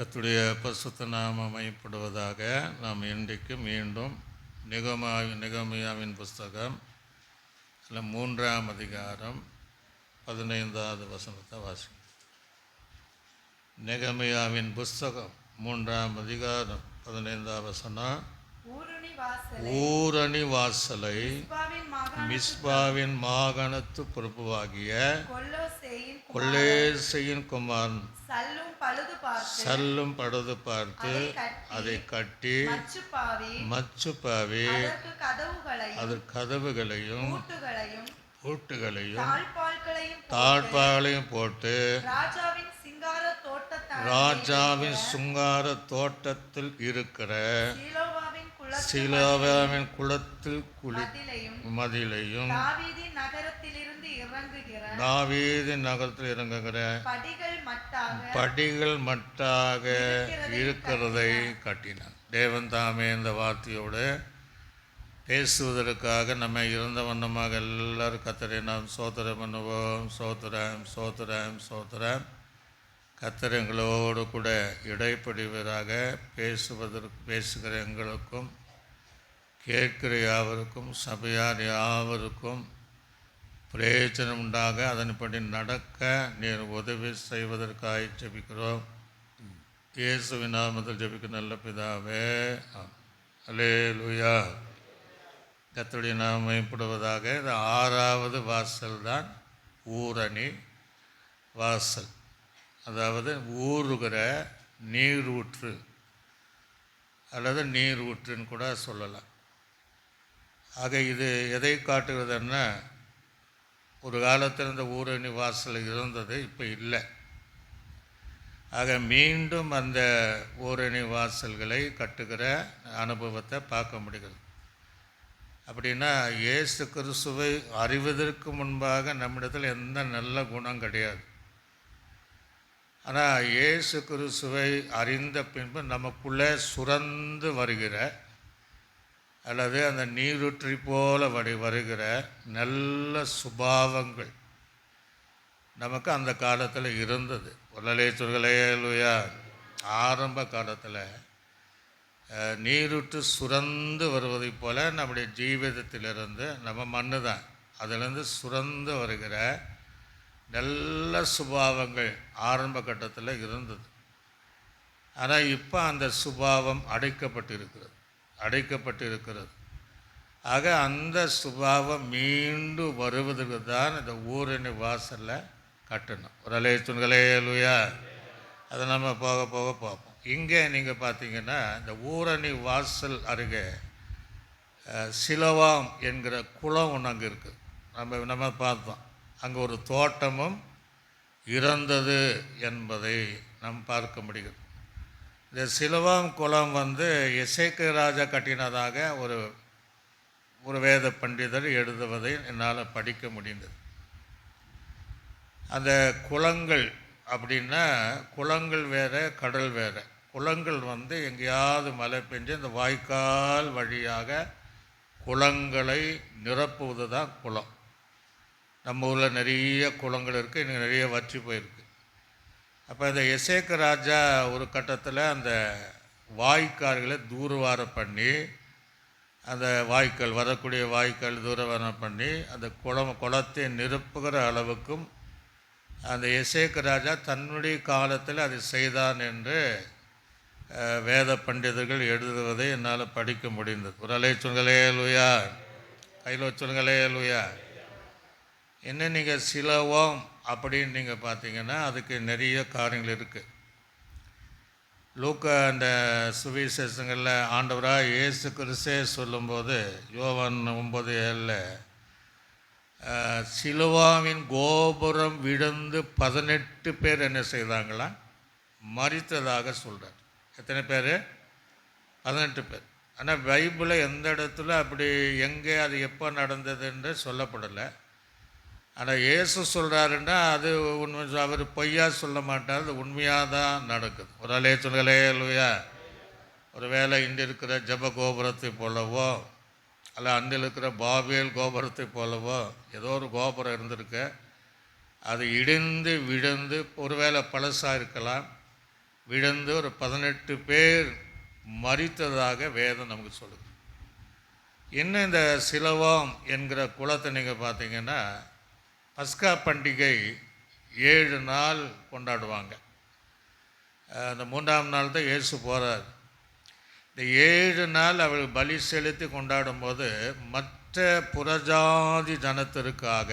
கர்த்தருடைய பரிசுத்த நாமம் மகிமைப்படுவதாக. நாம் இன்றைக்கு மீண்டும் நெகமியாவின் புஸ்தகம் 3ஆம் அதிகாரம் 15வது வசனத்தை வாசிக்கும். நெகமியாவின் புஸ்தகம் 3ஆம் அதிகாரம் 15வது வசனம். ஊரணி வாசலை மிஸ்பாவின் மாகாணத்து பிரபுவாகிய கொல்லேசையின் குமாரன் சல்லும் பழுது பார்த்து அதை கட்டி மச்சுப்பாவி அதற்கு கதவுகளையும் பூட்டுகளையும் தாழ்பாளையும் போட்டு ராஜாவின் சிங்கார தோட்டத்தில் இருக்கிற சீலோவின் குளத்தில் மதிலையும் தாவீதின் நகரத்தில் இறங்குகிற படிகள் மட்டாக இருக்கிறதை கட்டினார். தேவன் தாமே இந்த வார்த்தையோடு பேசுவதற்காக நம்ம இருந்த வண்ணமாக எல்லாரும் கர்த்தரை நாம் ஸ்தோத்திரம் பண்ணுவோம். ஸ்தோத்திரம் ஸ்தோத்திரம் ஸ்தோத்திரம். கர்த்தர் எங்களோடு கூட இடைப்படுவதாக பேசுகிற எங்களுக்கும் கேட்கிற யாவருக்கும் சபையார் யாவருக்கும் பிரயோஜனம் உண்டாக அதன்படி நடக்க நீர் உதவி செய்வதற்காக ஜெபிக்கிறோம். இயேசுவின் நாமத்தில் ஜெபிக்க நல்ல பிதாவே, அல்லேலூயா. கர்த்தருடைய நாமம் மகிமைப்படுவதாக. இது 6வது வாசல் தான் ஊரணி வாசல், அதாவது ஊறுகிற நீரூற்று அல்லது நீரூற்றுன்னு கூட சொல்லலாம். ஆக இது எதை காட்டுகிறதுன்னா, ஒரு காலத்தில் இந்த ஊரணி வாசல் இருந்தது, இப்போ இல்லை. ஆக மீண்டும் அந்த ஊரணி வாசல்களை கட்டுகிற அனுபவத்தை பார்க்க முடிகிறது. அப்படின்னா இயேசு கிறிஸ்துவை அறிவதற்கு முன்பாக நம்மிடத்தில் எந்த நல்ல குணம் கிடையாது. ஆனால் இயேசு கிறிஸ்துவை அறிந்த பின்பு நமக்குள்ளே சுரந்து வருகிற அல்லது அந்த நீரூற்றி போல வருகிற நல்ல சுபாவங்கள் நமக்கு அந்த காலத்தில் இருந்தது. அல்லேலூயா. ஆரம்ப காலத்தில் நீரூற்று சுரந்து வருவதைப் போல நம்முடைய ஜீவிதத்திலிருந்து, நம்ம மண்ணு தான், அதிலிருந்து சுரந்து வருகிற நல்ல சுபாவங்கள் ஆரம்ப கட்டத்தில் இருந்தது. ஆனால் இப்போ அந்த சுபாவம் அடைக்கப்பட்டிருக்கிறது. ஆக அந்த சுபாவம் மீண்டும் வருவதற்கு தான் இந்த ஊரணி வாசலில் கட்டணும். ஒரு அல்லேலூயா. அதை நம்ம போக போக பார்ப்போம். இங்கே நீங்கள் பார்த்தீங்கன்னா இந்த ஊரணி வாசல் அருகே சிலோவாம் என்கிற குளம் ஒன்று அங்கே இருக்குது. நம்ம பார்த்தோம். அங்கே ஒரு தோட்டமும் இருந்தது என்பதை நாம் பார்க்க முடிகிறது. இந்த சிலோவாம் குளம் எசேக்கியா ராஜா கட்டினதாக ஒரு வேத பண்டிதர் எழுதுவதை என்னால் படிக்க முடிந்தது. அந்த குளங்கள் அப்படின்னா, குளங்கள் வேறு கடல் வேறு. குளங்கள் எங்கேயாவது மழை பெஞ்சு இந்த வாய்க்கால் வழியாக குளங்களை நிரப்புவது தான் குளம். நம்ம ஊரில் நிறைய குளங்கள் இருக்குது, இன்னும் நிறைய வற்றி போயிருக்கு. அப்போ இந்த எசேக்கியா ராஜா ஒரு கட்டத்தில் அந்த வாய்க்கால்களை தூர்வாரம் பண்ணி, அந்த வாய்க்கால் வரக்கூடிய வாய்க்கால் தூர்வாரம் பண்ணி அந்த குளத்தை நிரப்புகிற அளவுக்கும் அந்த எசேக்கியா ராஜா தன்னுடைய காலத்தில் அதை செய்தான் என்று வேத பண்டிதர்கள் எழுதுவதை என்னால் படிக்க முடிந்தது. ஒரு அல்லேலூயா. கையில் வச்சுங்களேலூயா. என்ன நீங்கள் சிலோவாம் அப்படின்னு நீங்கள் பார்த்தீங்கன்னா அதுக்கு நிறைய காரியங்கள் இருக்குது. லூக்கா அந்த சுவிசேஷங்களில் ஆண்டவராக இயேசு கிறிஸ்தே சொல்லும்போது யோவான் 9:7 சிலுவாவின் கோபுரம் விழுந்து 18 பேர் என்ன செய்தாங்களாம், மரித்ததாக சொல்கிறார். எத்தனை பேர்? 18 பேர். ஆனால் பைபிளில் எந்த இடத்துல அப்படி எங்கே அது எப்போ நடந்ததுன்னு சொல்லப்படலை. ஆனால் இயேசு சொல்கிறாருன்னா அது உண்மை, அவர் பொய்யா சொல்ல மாட்டார், அது உண்மையாக தான் நடக்குது. ஒரு அல்லேலூயா. ஒரு வேளை இன்று இருக்கிற ஜப கோபுரத்தை போலவோ அல்ல அன்றில் இருக்கிற பாபேல் கோபுரத்தை போலவோ ஏதோ ஒரு கோபுரம் இருந்திருக்கு. அது இடிந்து விழுந்து ஒருவேளை பழசாக இருக்கலாம், விழுந்து ஒரு 18 பேர் மரித்ததாக வேதம் நமக்கு சொல்லுது. இன்னும் இந்த சிலோவாம் என்கிற குளத்தை நீங்கள் பார்த்தீங்கன்னா பஸ்கா பண்டிகை 7 நாள் கொண்டாடுவாங்க. அந்த 3ஆம் நாள் தான் இயேசு போகிறார். இந்த 7 நாள் அவர்கள் பலி செலுத்தி கொண்டாடும்போது மற்ற புறஜாதி ஜனத்திற்காக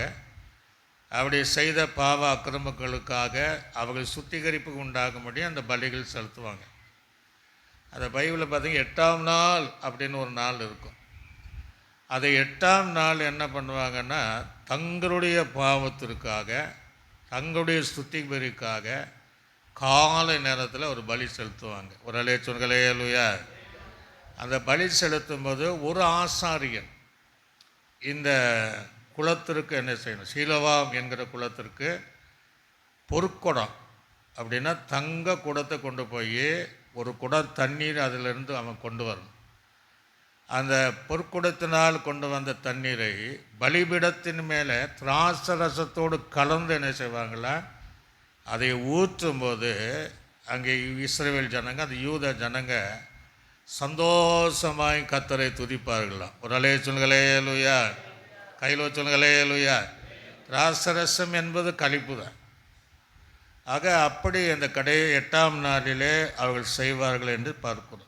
அவருடைய செய்த பாவ அக்கிரமங்களுக்காக அவர்கள் சுத்திகரிப்புக்கு உண்டாகும்படி அந்த பலிகள் செலுத்துவாங்க. அந்த பைபிளில் பார்த்தீங்கன்னா 8ஆம் நாள் அப்படின்னு ஒரு நாள் இருக்கும். அதை 8ஆம் நாள் என்ன பண்ணுவாங்கன்னா தங்களுடைய பாவத்திற்காக தங்களுடைய சுத்திகரிப்புக்காக காலை நேரத்தில் ஒரு பலி செலுத்துவாங்க. ஒரு அலேலுயா. அந்த பலி செலுத்தும் போது ஒரு ஆசாரியன் இந்த குளத்திற்கு என்ன செய்யணும், சீலோவாம் என்கிற குளத்திற்கு பொற்குடம் அப்படின்னா தங்க குடத்தை கொண்டு போய் ஒரு குடம் தண்ணீர் அதிலிருந்து அவன் கொண்டு வரணும். அந்த பொற்குடத்தினால் கொண்டு வந்த தண்ணீரை பலிபீடத்தின் மேலே திராட்சரசத்தோடு கலந்து என்ன செய்வாங்களா அதை ஊற்றும்போது அங்கே இஸ்ரவேல் ஜனங்க, அந்த யூத ஜனங்க சந்தோஷமாய் கர்த்தரை துதிப்பார்களாம். ஒரு அலேலுயா, கையில் சொல்லுங்களேலுயா. திராட்சரசம் என்பது களிப்பு தான். ஆக அப்படி அந்த 8ஆம் நாளிலே அவர்கள் செய்வார்கள் என்று பார்க்கிறோம்.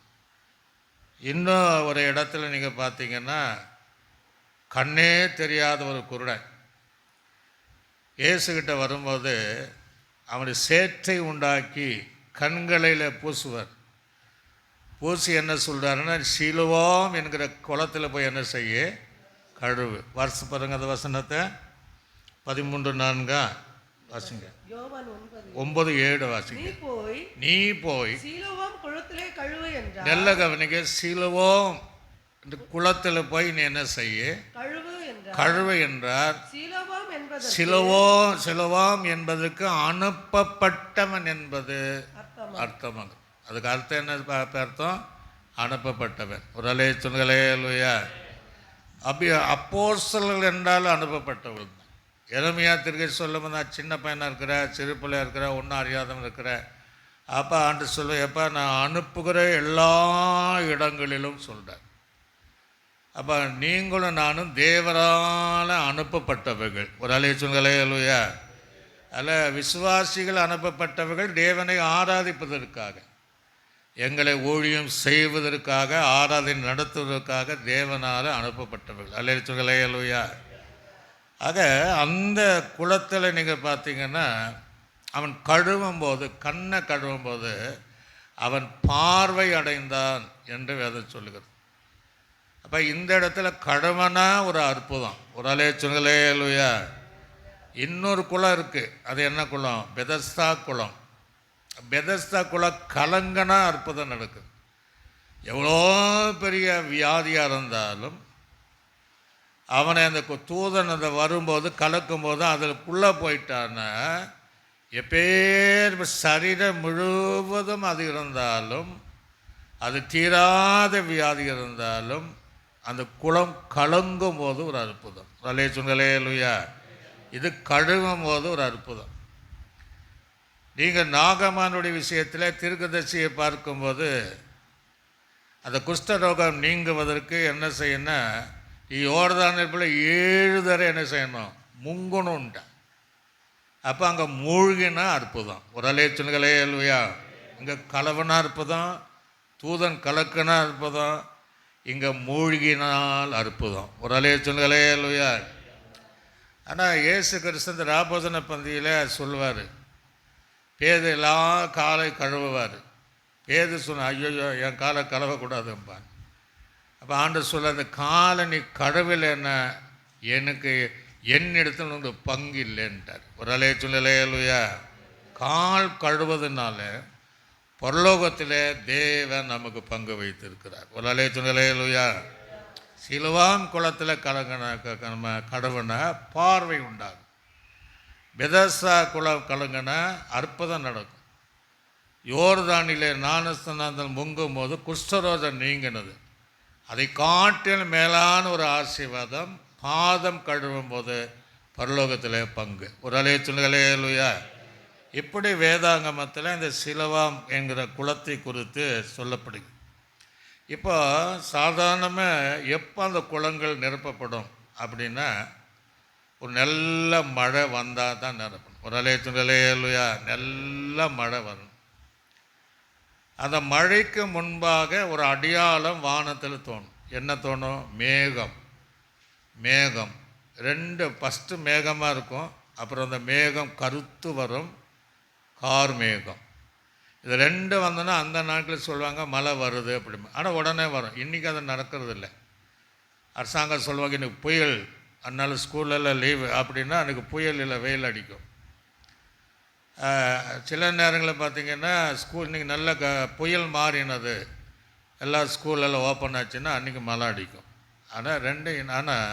இன்னும் ஒரு இடத்துல நீங்கள் பார்த்தீங்கன்னா கண்ணே தெரியாத ஒரு குருடன் இயேசுகிட்ட வரும்போது அவனுடைய சேற்றை உண்டாக்கி கண்களில் பூசுவார். பூசி என்ன சொல்கிறாருன்னா சீலோவாம் என்கிற குளத்தில் போய் என்ன செய்ய கழுவு. வருஷம் பாருங்க அந்த வசனத்தை 13:4 வாசிங்க. 9:7 வாசிங்க. நீ போய் நல்ல கவனிக்க, சீலோவாம் இந்த குளத்தில் போய் நீ என்ன செய்ய கழுவு என்றார். சிலோவாம் என்பதற்கு அனுப்பப்பட்டவன் என்பது அர்த்தம். அதுக்கு அர்த்தம் என்ன அர்த்தம்? அனுப்பப்பட்டவன். ஒரு அலேலுயா. அப்போஸ்தலர்கள் என்றாலும் அனுப்பப்பட்டவர்கள் தான். எரேமியா தீர்க்கதரிசி சொல்லும் நான் சின்ன பையனாக இருக்கிற, சிறு பிள்ளையாக இருக்கிற, ஒன்றும் அறியாதவன் இருக்கிற, அப்போ ஆண்டு சொல்லுவேன், எப்போ நான் அனுப்புகிற எல்லா இடங்களிலும் சொல்கிறேன். அப்போ நீங்களும் நானும் தேவரால் அனுப்பப்பட்டவர்கள். ஒரு அலேலுயா. அதில் விசுவாசிகள் அனுப்பப்பட்டவர்கள் தேவனை ஆராதிப்பதற்காக, எங்களை ஊழியம் செய்வதற்காக, ஆராதனை நடத்துவதற்காக தேவனால் அனுப்பப்பட்டவர்கள். அலேலுயா. ஆக அந்த குளத்தில் நீங்கள் பார்த்தீங்கன்னா அவன் கழுவும்போது, கண்ணை கழுவும்போது அவன் பார்வை அடைந்தான் என்று வேதம் சொல்லுகிறது. அப்போ இந்த இடத்துல கழுவனா ஒரு அற்புதம். ஒரு அலேலுயா. இன்னொரு குளம் இருக்குது. அது என்ன குளம்? பெதஸ்தா குளம். பெதஸ்தா குளம் கலங்கனா அற்புதம் நடக்குது. எவ்வளோ பெரிய வியாதியாக இருந்தாலும் அவனை அந்த தூதன் அந்த வரும்போது கலக்கும்போது அதில் போயிட்டான்னா எப்பேர் சரீரம் முழுவதும் அது இருந்தாலும், அது தீராத வியாதி இருந்தாலும் அந்த குளம் கலங்கும் போது ஒரு அற்புதம். அலேலுயா. இது கழுவும் போது ஒரு அற்புதம். நீங்கள் நாகமானுடைய விஷயத்தில் தீர்க்கதரிசியை பார்க்கும்போது அந்த குஷ்டரோகம் நீங்குவதற்கு என்ன செய்யணும்னா யோர்தானில் போல 7 தடவை என்ன செய்யணும்? முங்கணுன்ட்டான். அப்போ அங்கே மூழ்கினா அற்புதம். ஒரு அலேலுயா. இங்கே கலவனா அற்புதம், தூதன் கலக்குனா அற்புதம், இங்கே மூழ்கினால் அற்புதம். ஒரு அலேலுயா. ஆனால் இயேசு கிறிஸ்து இந்த ராபோதன பந்தியில் சொல்லுவார், பேது எல்லாம் காலை கழுவுவார். பேது சொன்ன ஐயோ என் காலை கழுவக்கூடாதும்பான். அப்போ ஆண்டவர் சொல்ல, அந்த காலை நீ கழுவில்லைன்னா எனக்கு என்னிடத்தில் உங்களுக்கு பங்கு இல்லைன்ட்டார். ஒரு அலேலுயா. கால் கழுவதுனால பரலோகத்தில் தேவன் நமக்கு பங்கு வைத்திருக்கிறார். ஒரு அலேலுயா. சிலுவாம் குளத்தில் கடவுனா பார்வை உண்டாகும். பெதஸ்தா குளம் கலங்கினா அற்புதம் நடக்கும். யோர்தானிலே ஞானஸ்நானத்தில் முங்கும் போது குஷ்டரோகம் நீங்கினது. அதை காட்டில் மேலான ஒரு ஆசீர்வாதம் பாதம் கழுவும் போது பரலோகத்தில் பங்கு. ஒரு அலேலுயா. இப்படி வேதாங்கமத்தில் இந்த சிலவாம் என்கிற குளத்தை குறித்து சொல்லப்படுது. இப்போ சாதாரணமாக எப்போ அந்த குளங்கள் நிரப்பப்படும் அப்படின்னா, ஒரு நல்ல மழை வந்தால் தான் நிரப்பணும். ஒரு அலையா நல்ல மழை வரும். அந்த மழைக்கு முன்பாக ஒரு அடையாளம் வானத்தில் தோணும். என்ன தோணும்? மேகம். மேகம் ரெண்டு ஃபஸ்ட்டு மேகமாக இருக்கும், அப்புறம் அந்த மேகம் கருத்து வரும், கார் மேகம். இது ரெண்டு வந்தோன்னா அந்த நாட்களில் சொல்லுவாங்க மழை வருது அப்படி. ஆனால் உடனே வரும். இன்றைக்கி அது நடக்கிறது இல்லை. அரசாங்கம் சொல்லுவாங்க இன்றைக்கி புயல், அதனால ஸ்கூலெல்லாம் லீவு அப்படின்னா அன்றைக்கி புயல் இல்லை, வெயில் அடிக்கும். சில நேரங்களில் பார்த்திங்கன்னா ஸ்கூல் இன்றைக்கி நல்ல புயல் மாறினது, எல்லா ஸ்கூலெல்லாம் ஓப்பன் ஆச்சுன்னா அன்றைக்கி மழை அடிக்கும். ஆனால்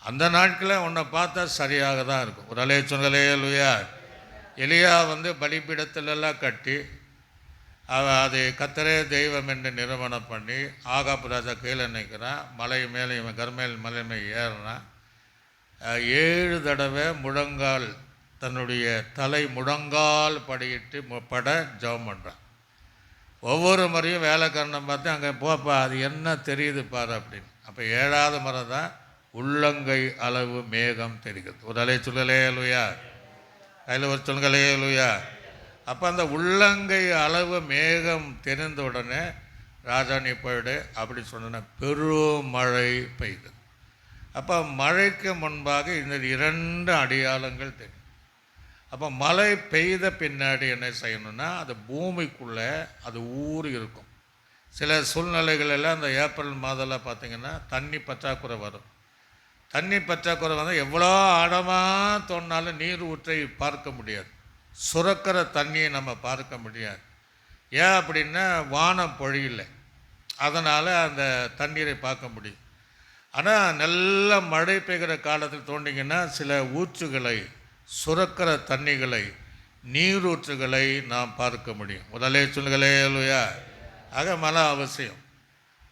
அந்த நாட்களில் உன்னை பார்த்தா சரியாக தான் இருக்கும். ஒரு அலையா எலியா பலிபீடத்திலெல்லாம் கட்டி அது கத்தரே தெய்வம் என்று நிறுவனம் பண்ணி ஆகாப்பு ராஜா கீழே நிற்கிறான். மலை மேலே இவன் கர்மேல் மலை மேலே ஏறுறான். 7 தடவை முழங்கால், தன்னுடைய தலை முழங்கால் படியிட்டு பட ஜெபம் பண்ணுறான். ஒவ்வொரு முறையும் வேலைக்காரனை பார்த்து அங்கே போப்பா அது என்ன தெரியுது பாரு அப்படின்னு. அப்போ 7வது முறை தான் உள்ளங்கை அளவு மேகம் தெரிகிறது. ஒரு அலை சொல்லலையா, கையில் ஒரு சொல்லுங்கலையா. அப்போ அந்த உள்ளங்கை அளவு மேகம் தெரிந்த உடனே ராஜா நீ போயிடு அப்படி சொன்ன பெருமழை பெய்யுது. அப்போ மழைக்கு முன்பாக இந்த 2 அடையாளங்கள் தெரியும். அப்போ மழை பெய்த பின்னாடி என்ன செய்யணும்னா, அது பூமிக்குள்ளே அது ஊறி இருக்கும். சில சூழ்நிலைகளெல்லாம் அந்த ஏப்ரல் மாதம்லாம் பார்த்திங்கன்னா தண்ணி பற்றாக்குறை வரும். தண்ணி பற்றாக்குறை வந்து எவ்வளோ ஆழமாக தோணினாலும் நீர் ஊற்றை பார்க்க முடியாது, சுரக்கிற தண்ணியை நம்ம பார்க்க முடியாது. ஏன் அப்படின்னா வானம் பொழியல, அதனால் அந்த தண்ணீரை பார்க்க முடியும். ஆனால் நல்ல மழை பெய்கிற காலத்தில் தோண்டிங்கன்னா சில ஊற்றுகளை, சுரக்கிற தண்ணிகளை, நீரூற்றுகளை நாம் பார்க்க முடியும். முதலே சொல்லுங்களேயா. ஆக மழை அவசியம்.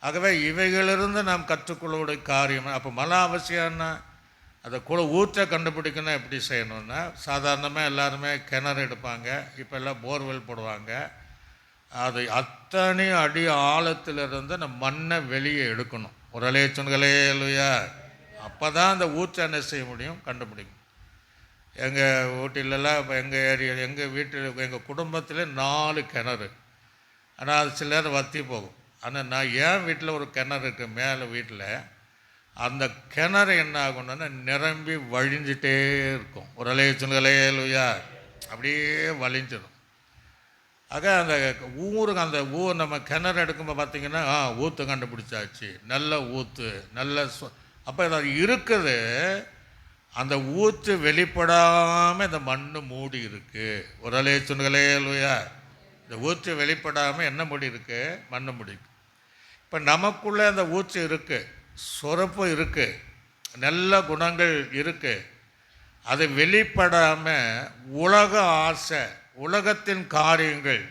ஆகவே இவைகளிலிருந்து நாம் கற்றுக்கொள்ளக்கூடிய காரியம். அப்போ மழை அவசியம்னா அதை கூட ஊற்றை கண்டுபிடிக்கணும். எப்படி செய்யணும்னா, சாதாரணமாக எல்லாருமே கிணறு எடுப்பாங்க, இப்போ எல்லாம் போர்வெல் போடுவாங்க. அது அத்தனை அடி ஆழத்திலிருந்து அந்த மண்ணை வெளியே எடுக்கணும். ஒரு அலையா. அப்போ தான் அந்த ஊற்றை என்ன செய்ய முடியும், கண்டுபிடிக்கும். எங்கள் ஊட்டிலெல்லாம் இப்போ எங்கள் ஏரியா, எங்கள் வீட்டில், எங்கள் குடும்பத்தில் 4 கிணறு. ஆனால் அது சில நேரம் வற்றி போகும். ஆனால் நான் என் வீட்டில் ஒரு கிணறு இருக்குது மேலே வீட்டில். அந்த கிணறு என்ன ஆகும்னா நிரம்பி வழிஞ்சிட்டே இருக்கும். ஒரு அலையா அப்படியே வழிஞ்சிடும். ஆக அந்த ஊருக்கு, அந்த ஊர் நம்ம கிணறு எடுக்கும்போது பார்த்திங்கன்னா ஊற்று கண்டுபிடிச்சாச்சு, நல்ல ஊற்று, நல்ல அப்போ அது இருக்குது. அந்த ஊற்று வெளிப்படாமல் இந்த மண் மூடி இருக்குது. ஒரு அலையா. இந்த ஊற்று வெளிப்படாமல் என்ன மூடி இருக்குது, மண் மூடி. இப்போ நமக்குள்ளே அந்த ஊற்று இருக்குது, சுரப்பு இருக்குது, நல்ல குணங்கள் இருக்குது. அது வெளிப்படாமல் உலக ஆசை, உலகத்தின் காரியங்கள்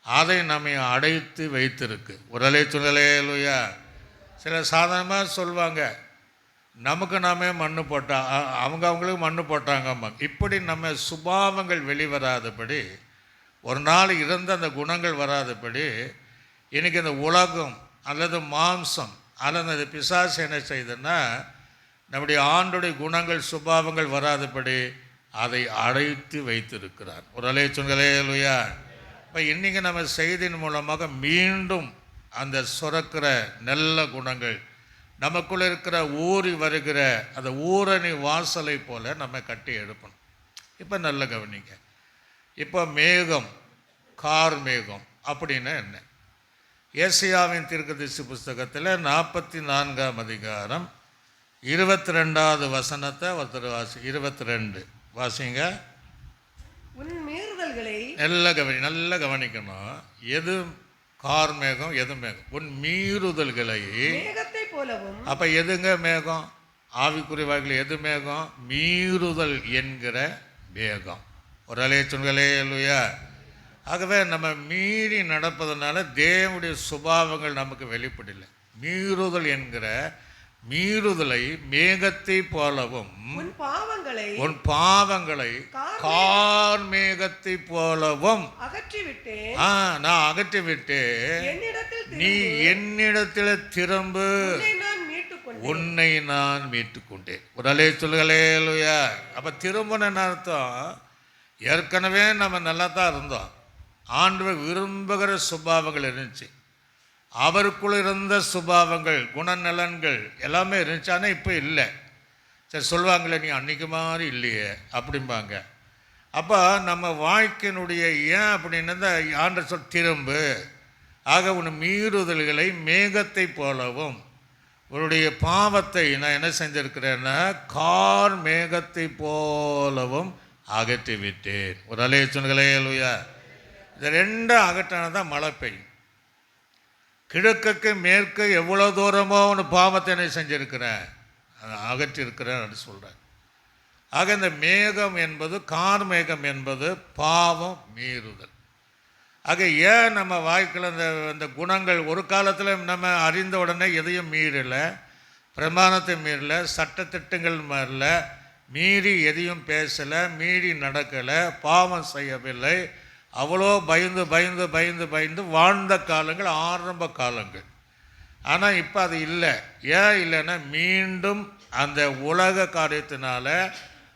அதை நம்மை அடைத்து வைத்திருக்கு. ஒரு அலையா. சில சாதாரணமாக சொல்லுவாங்க நமக்கு நாமே மண்ணு போட்டா, அவங்களுக்கு மண்ணு போட்டாங்கம்மா. இப்படி நம்ம சுபாவங்கள் வெளிவராதபடி, ஒரு நாள் இருந்த அந்த குணங்கள் வராதபடி, இன்றைக்கி இந்த உலகம் அல்லது மாம்சம் அல்லது அந்த பிசாசு என்ன செய்யுதுன்னா, நம்முடைய ஆண்டுடைய குணங்கள் சுபாவங்கள் வராதபடி அதை அடைத்து வைத்திருக்கிறார். ஒரு அலையா. இப்போ இன்றைக்கி நம்ம செய்தியின் மூலமாக மீண்டும் அந்த சுரக்கிற நல்ல குணங்கள் நமக்குள்ளே இருக்கிற ஊறி வருகிற அந்த ஊரணி வாசலை போல் நம்ம கட்டி எடுப்பணும். இப்போ நல்ல கவனிங்க. இப்போ மேகம், கார் மேகம் அப்படின்னா என்ன? ஏசாயாவின் தீர்க்கதரிசி புஸ்தகத்தில் 44ஆம் அதிகாரம் 22வது வசனத்தை ஒருத்தர் 22 வாசிங்க. உன் மீறுதல்களை நல்ல கவனிக்கணும். எது கார் மேகம், எது மேகம்? உன் மீறுதல்களை மேகத்தை போலவும். அப்போ எதுங்க மேகம்? ஆவிக்குரிய வாக்கில் எது மேகம்? மீறுதல் என்கிற மேகம். ஒரு அலையா. ஆகவே நம்ம மீறி நடப்பதனால தேவனுடைய சுபாவங்கள் நமக்கு வெளிப்படலை. மீறுதல் என்கிற மீறுதலை மேகத்தை போலவும் உன் பாவங்களை உன் பாவங்களை கார் மேகத்தை போலவும் அகற்றிவிட்டேன். நான் அகற்றிவிட்டு என்னிடத்தில் நீ என்னிடத்தில் திரும்பு, உன்னை நான் மீட்டுக் கொண்டேன். உன்னை நான் மீட்டுக் கொண்டேன். ஒரு அலே சொல்லுகளேலுயா. அப்ப திரும்புன அர்த்தம், ஏற்கனவே நம்ம நல்லா தான் இருந்தோம், ஆண்டவர் விரும்புகிற சுபாவங்கள் இருந்துச்சு, அவருக்குள்ள இருந்த சுபாவங்கள் குணநலன்கள் எல்லாமே இருந்துச்சு. ஆனால் இப்போ இல்லை. சரி சொல்லுவாங்களே, நீ அன்னைக்கு மாதிரி இல்லையே அப்படிம்பாங்க. அப்போ நம்ம வாழ்க்கையினுடைய ஏன் அப்படின்னு ஆண்டவர் சொல் திரும்பு, ஆக உன் மீறுதல்களை மேகத்தை போலவும் உன்னுடைய பாவத்தை நான் என்ன செஞ்சிருக்கிறேன்னா கார் மேகத்தை போலவும் அகற்றி விட்டேன். ஒரு அலேச்சுன்களே இல்லையா. இந்த ரெண்டும் அகற்றினதான் மழை பெய்யும். கிழக்குக்கு மேற்கு எவ்வளோ தூரமோ ஒன்று பாவத்தை என்ன செஞ்சுருக்கிறேன், அதை அகற்றிருக்கிறேன் அப்படின்னு சொல்கிறேன். ஆக இந்த மேகம் என்பது, கார் மேகம் என்பது பாவம் மீறுதல். ஆக ஏன் நம்ம வாழ்க்கையில் இந்த குணங்கள் ஒரு காலத்தில் நம்ம அறிந்த உடனே எதையும் மீறலை, பிரமாணத்தை மீறலை, சட்டத்திட்டங்கள் மாறல, மீறி எதையும் பேசலை, மீறி நடக்கலை, பாவம் செய்யவில்லை, அவ்வளோ பயந்து பயந்து பயந்து பயந்து வாழ்ந்த காலங்கள் ஆரம்ப காலங்கள். ஆனால் இப்போ அது இல்லை. ஏன் இல்லைன்னா மீண்டும் அந்த உலக காரியத்தினால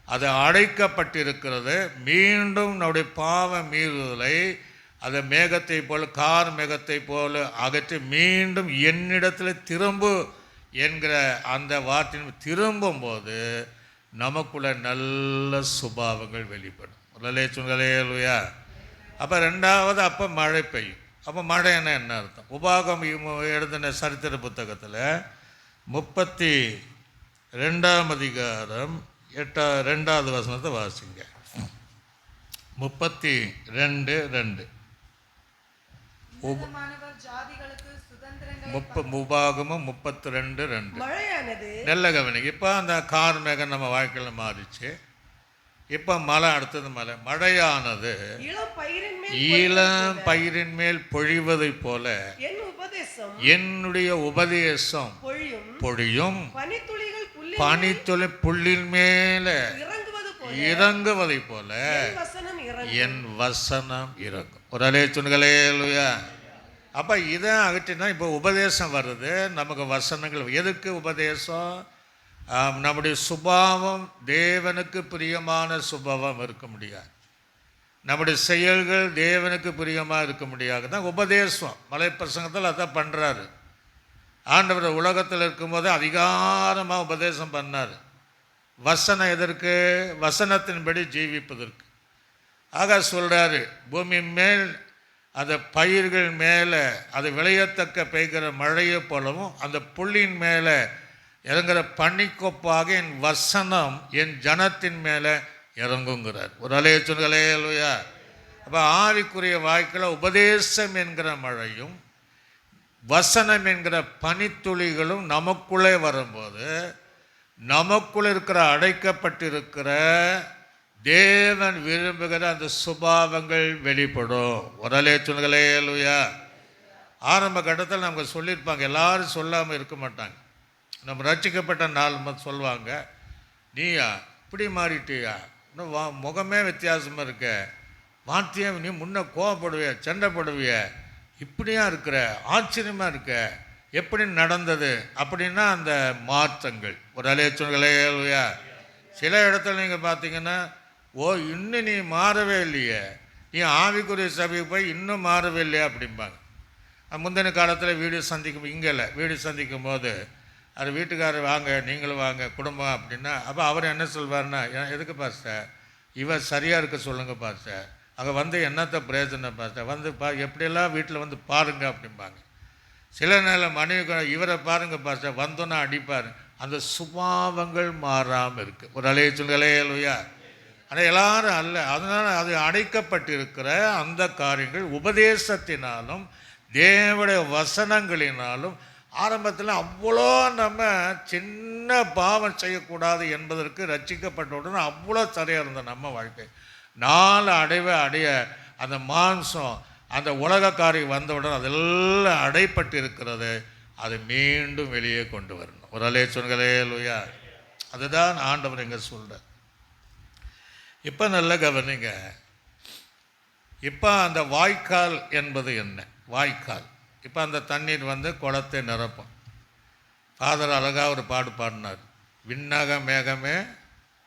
அது அடைக்கப்பட்டிருக்கிறது. மீண்டும் நம்முடைய பாவ மீறுதலை அதை மேகத்தை போல் கார் மேகத்தை போல் அகற்றி மீண்டும் என்னிடத்தில் திரும்பு என்கிற அந்த வார்த்தையின் திரும்பும்போது நமக்குள்ள நல்ல சுபாவங்கள் வெளிப்படும். முதலே சொல்லுங்களேயா. அப்போ ரெண்டாவது அப்போ மழை பெய்யும். அப்போ மழை என்ன அர்த்தம்? உபாகம் எழுதின சரித்திர புத்தகத்தில் 32ஆம் அதிகாரம் 2வது வசனத்தை வாசிங்க. 32:2 உபாகமும் 32:2. நல்ல கவனிங்க. இப்போ அந்த கார் மேகம் நம்ம வாழ்க்கையில் மாறிச்சு. இப்போ மழை, அடுத்தது மழை. மழையானது இளம் பயிரின் மேல் பொழிவதை போல என்னுடைய உபதேசம் பொழியும், பனித்துளி புல்லின் மேல இறங்குவதை போல என் வசனம் இறங்கும். ஒரு அலே சொன்னங்களேயா. அப்போ இதை அகற்றினா இப்போ உபதேசம் வருது நமக்கு, வசனங்கள். எதுக்கு உபதேசம்? நம்முடைய சுபாவம் தேவனுக்கு பிரியமான சுபாவம் இருக்க முடியாது, நம்முடைய செயல்கள் தேவனுக்கு பிரியமாக இருக்க முடியாது தான் உபதேசம். மலை பிரசங்கத்தில் அதான் பண்ணுறாரு ஆண்டவர். உலகத்தில் இருக்கும்போது அதிகாரமாக உபதேசம் பண்ணார். வசனம் எதற்கு? வசனத்தின்படி ஜீவிப்பதற்கு. ஆக சொல்கிறாரு, பூமி மேல் அந்த பயிர்கள் மேலே அது விளையத்தக்க பெய்கிற மழையை போலவும் அந்த புல்லின் மேலே இறங்குற பனிக்கொப்பாக என் வசனம் என் ஜனத்தின் மேலே இறங்குங்கிறார். ஒரு அலைய சொன்னலே இல்லையா. அப்போ ஆவிக்குரிய வாழ்க்கையில் உபதேசம் என்கிற மழையும் வசனம் என்கிற பனித்துளிகளும் நமக்குள்ளே வரும்போது நமக்குள்ளே இருக்கிற அடைக்கப்பட்டிருக்கிற தேவன் விரும்புகிற அந்த சுபாவங்கள் வெளிப்படும். ஒரு அலைய சொன்னலே இல்லையா. ஆரம்ப கட்டத்தில் நமக்கு சொல்லியிருப்பாங்க, எல்லாரும் சொல்லாமல் இருக்க மாட்டாங்க. நம்ம ரட்சிக்கப்பட்ட நாள் சொல்லுவாங்க, நீயா இப்படி மாறிட்டியா, இன்னும் முகமே வித்தியாசமாக இருக்க, வார்த்தையே நீ முன்ன கோவப்படுவிய, சண்டைப்படுவிய, இப்படியா இருக்கிற, ஆச்சரியமாக இருக்க, எப்படி நடந்தது அப்படின்னா அந்த மாற்றங்கள். ஒரு அலையச்சுங்களேயா. சில இடத்துல நீங்கள் பார்த்தீங்கன்னா, ஓ இன்னும் நீ மாறவே இல்லையே, நீ ஆவிக்குரிய சபைக்கு போய் இன்னும் மாறவே இல்லையா அப்படிம்பாங்க. முந்தின காலத்தில் வீடு சந்திக்கும், இங்கே இல்லை, வீடு சந்திக்கும் போது அது வீட்டுக்காரர் வாங்க நீங்களும் வாங்க குடும்பம் அப்படின்னா, அப்போ அவர் என்ன சொல்வார்னா, எதுக்கு பாஸ்டர் இவர் சரியாக இருக்க சொல்லுங்க பாஸ்டர், அங்கே வந்து என்னத்தை பிரயோஜனம் பாஸ்டர், வந்து எப்படியெல்லாம் வீட்டில் வந்து பாருங்க அப்படிம்பாங்க. சில நேரம் மனைவி இவரை பாருங்க பாஸ்டர், வந்தோன்னா அடிப்பார். அந்த சுபாவங்கள் மாறாமல் இருக்குது. ஒரு அலைய சொல்களே இல்லையா. ஆனால் எல்லாரும் அல்ல. அதனால் அது அடைக்கப்பட்டிருக்கிற அந்த காரியங்கள் உபதேசத்தினாலும் தேவனுடைய வசனங்களினாலும் ஆரம்பத்தில் அவ்வளோ நம்ம சின்ன பாவம் செய்யக்கூடாது என்பதற்கு ரட்சிக்கப்பட்ட உடனே அவ்வளோ சரியாக இருந்த நம்ம வாழ்க்கை நாள் அடைய அந்த மாம்சம் அந்த உலக காரியம் வந்தவுடன் அதெல்லாம் அடைப்பட்டு இருக்கிறது. அதை மீண்டும் வெளியே கொண்டு வரணும். ஒரு அலே சொல்களே லூயா. அதுதான் ஆண்டவர் இங்கே சொல்கிறார். இப்போ நல்ல கவனிங்க. இப்போ அந்த வாய்க்கால் என்பது என்ன? வாய்க்கால். இப்போ அந்த தண்ணீர் குளத்தை நிரப்பும். ஃபாதர் அழகாக ஒரு பாடு பாடினார். விண்ணக மேகமே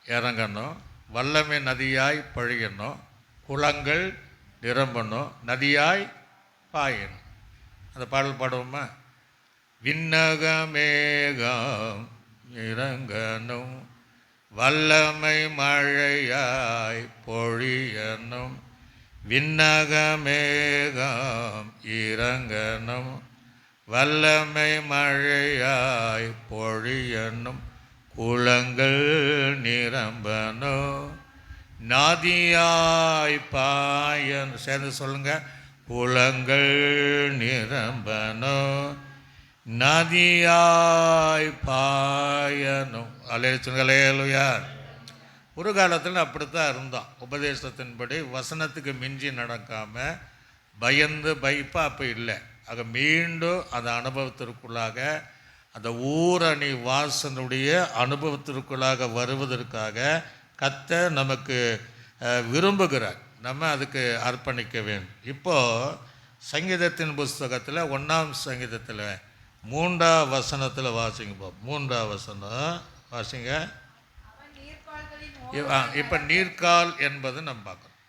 இறங்கணும், வல்லமை நதியாய் பொழியணும், குளங்கள் நிரம்பணும், நதியாய் பாயணும். அந்த பாடல் பாடுவோமா? விண்ணக மேகம் இறங்கணும், வல்லமை மழையாய் பொழியணும், விண்ணக மேகம் இறங்கணும், வல்லமை மழையாய் பொழியணும், குளங்கள் நிரம்பணும், நதியாய் பாயணும். சேர்ந்து சொல்லுங்க. குளங்கள் நிரம்பணும், நதியாய் பாயணும். அல்லேலூயா. ஒரு காலத்தில் அப்படித்தான் இருந்தோம். உபதேசத்தின்படி வசனத்துக்கு மிஞ்சி நடக்காமல் பயந்து பயப்பா அப்போ இல்லை. ஆக மீண்டும் அந்த அனுபவத்திற்குள்ளாக, அந்த ஊரணி வாசனுடைய அனுபவத்திற்குள்ளாக வருவதற்காக கர்த்தர் நமக்கு விரும்புகிறார். நம்ம அதுக்கு அர்ப்பணிக்க வேண்டும். இப்போது சங்கீதத்தின் புஸ்தகத்தில் 1ஆம் சங்கீதத்தில் 3ஆம் வசனத்தில் வாசிங்க. 3ஆம் வசனம் வாசிங்க. இப்போ நீர்க்கால் என்பது நம்ம பார்க்குறோம்.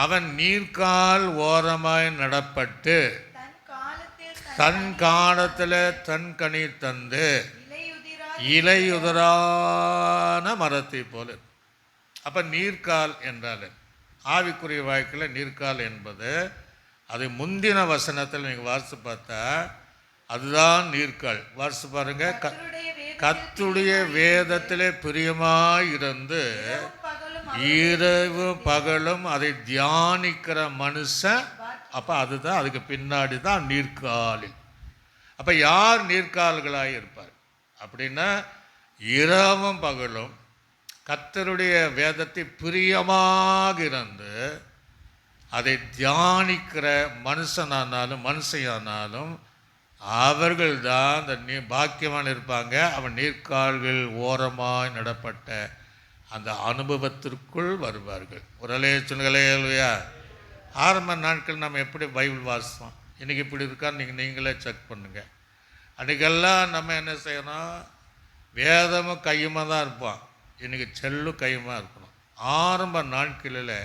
அவன் நீர்க்கால் ஓரமாய் நடப்பட்டு தன் காலத்தில் தன் கனி தந்து இலையுதிரான மரத்தை போல. அப்போ நீர்க்கால் என்றால் ஆவிக்குரிய வாழ்க்கையில் நீர்க்கால் என்பது, அதை முந்தின வசனத்தில் நீங்கள் வாசித்து பார்த்தா அதுதான் நீர்க்கால். வாசித்து பாருங்க. கர்த்தருடைய வேதத்திலே பிரியமாயிருந்து இரவு பகலும் அதை தியானிக்கிற மனுஷன். அப்போ அதுதான், அதுக்கு பின்னாடி தான் நீர்க்காலில். அப்போ யார் நீர்க்கால்களாக இருப்பார் அப்படின்னா, இரவும் பகலும் கர்த்தருடைய வேதத்தை பிரியமாக இருந்து அதை தியானிக்கிற மனுஷனானாலும் மனுஷையானாலும் அவர்கள்தான் அந்த பாக்கியமான இருப்பாங்க. அவன் நீர்க்கால்கள் ஓரமாய் நடப்பட்ட அந்த அனுபவத்திற்குள் வருவார்கள். ஒரு அலே சொல்லுங்களேயா. ஆரம்ப நாட்கள் நம்ம எப்படி பைபிள் வாசித்தோம், இன்றைக்கி இப்படி இருக்கான்னு நீங்களே செக் பண்ணுங்கள். அன்றைக்கெல்லாம் நம்ம என்ன செய்யணும், வேதமும் கையுமா தான் இருப்போம். இன்றைக்கி செல்லும் கையுமா இருக்கணும். ஆரம்ப நாட்களில்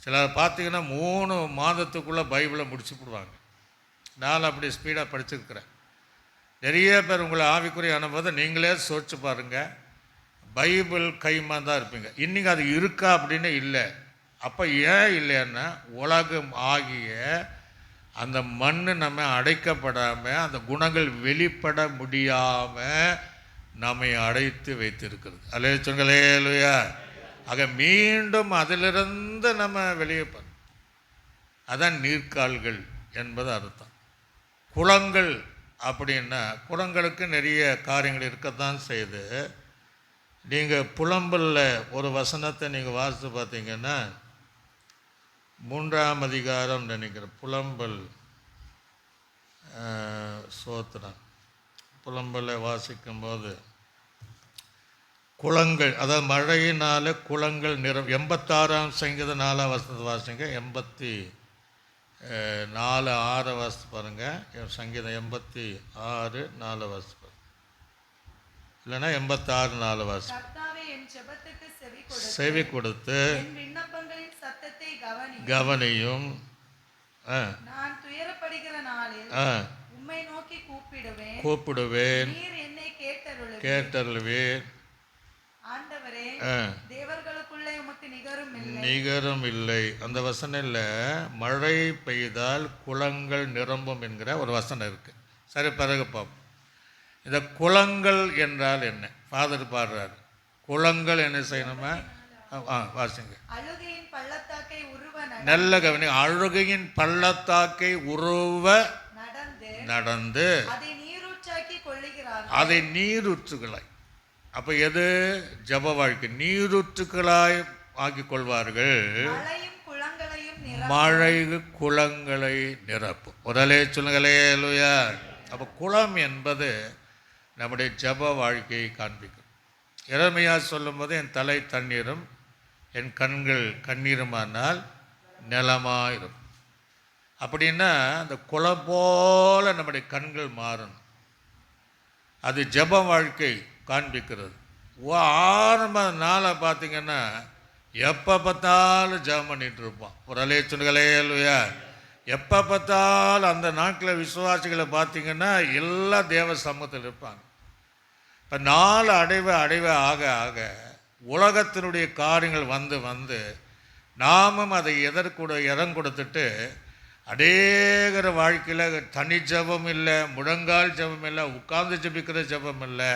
சிலர் பார்த்திங்கன்னா 3 மாதத்துக்குள்ளே பைபிளை முடிச்சுப்பிடுவாங்க. நான் அப்படி ஸ்பீடாக படிச்சிருக்கிறேன். நிறைய பேர் உங்களை ஆவிக்குரிய அனுபவத்தை நீங்களே சோதிச்சு பாருங்கள். பைபிள் கைமா தான் இருப்பீங்க. இன்றைக்கி அது இருக்கா அப்படின்னு இல்லை. அப்போ ஏன் இல்லைன்னா, உலகம் ஆகிய அந்த மண் நம்ம அடைக்கப்படாமல், அந்த குணங்கள் வெளிப்பட முடியாமல் நம்மை அடைத்து வைத்திருக்கிறது. அல்லேலூயா. ஆக மீண்டும் அதிலிருந்து நம்ம வெளியே பண்ண, அதான் நீர்க்கால்கள் என்பது அர்த்தம். குளங்கள் அப்படின்னா, குளங்களுக்கு நிறைய காரியங்கள் இருக்கத்தான் செய்யுது. நீங்கள் புலம்பலில் ஒரு வசனத்தை நீங்கள் வாசித்து பார்த்தீங்கன்னா, 3ஆம் அதிகாரம் நினைக்கிறேன், புலம்பல் சோத்திரம், புலம்பலை வாசிக்கும்போது குளங்கள், அதாவது மழையினால் குளங்கள் 86ஆம் சங்கீதம் 4ஆம் வசனத்தை வாசிங்க. 84:6 வாசித்து பாருங்கள். சங்கீதம் 86:4 வாசித்து பாருங்கள். இல்லைன்னா 86:4 வாசிப்பு. செவி கொடுத்து கவனியும். கூப்பிடுவேன், கேட்டருள்வேன். நிகரும் இல்லை. அந்த வசனம் இல்லை. மழை பெய்தால் குளங்கள் நிரம்பும் என்கிற ஒரு வசனம் இருக்கு. சரி, பிறகு பார்ப்போம். இந்த குளங்கள் என்றால் என்ன? ஃபாதர் பாடுறாரு. குளங்கள் என்ன செய்யணுமா? வாசிங்க. நல்ல கவனி. அழுகையின் பள்ளத்தாக்கை உருவ நடந்து அதை நீரூற்றுகளாய். அப்போ எது? ஜப வாழ்க்கை. நீரூற்றுகளாய் ஆக்கிக் கொள்வார்கள். மழை குளங்களை நிரப்பும். உடலே சொல்லுங்களே லூயா. அப்போ குளம் என்பது நம்முடைய ஜெப வாழ்க்கையை காண்பிக்கும். எரேமியா சொல்லும்போது என் தலை தண்ணீரும் என் கண்கள் கண்ணீருமானால் நிலமாயிரும். அப்படின்னா அந்த குளம் போல நம்முடைய கண்கள் மாறணும். அது ஜெப வாழ்க்கை காண்பிக்கிறது. ஆரம்ப நாளை பார்த்திங்கன்னா எப்போ பார்த்தாலும் ஜெபம் பண்ணிகிட்டு இருப்போம். ஒரு அலேச்சுகளே இல்லையா? எப்போ பார்த்தாலும் அந்த நாட்களில் விசுவாசிகளை பார்த்திங்கன்னா எல்லாம் தேவ சமூகத்தில் இருப்பாங்க. இப்போ நாள் அடைவ ஆக ஆக உலகத்தினுடைய காரியங்கள் வந்து நாமும் அதை இடம் கொடுத்துட்டு அநேகர வாழ்க்கையில் தனி ஜெபம் இல்லை, முழங்கால் ஜெபம் இல்லை, உட்கார்ந்து ஜெபிக்கிற ஜெபம் இல்லை.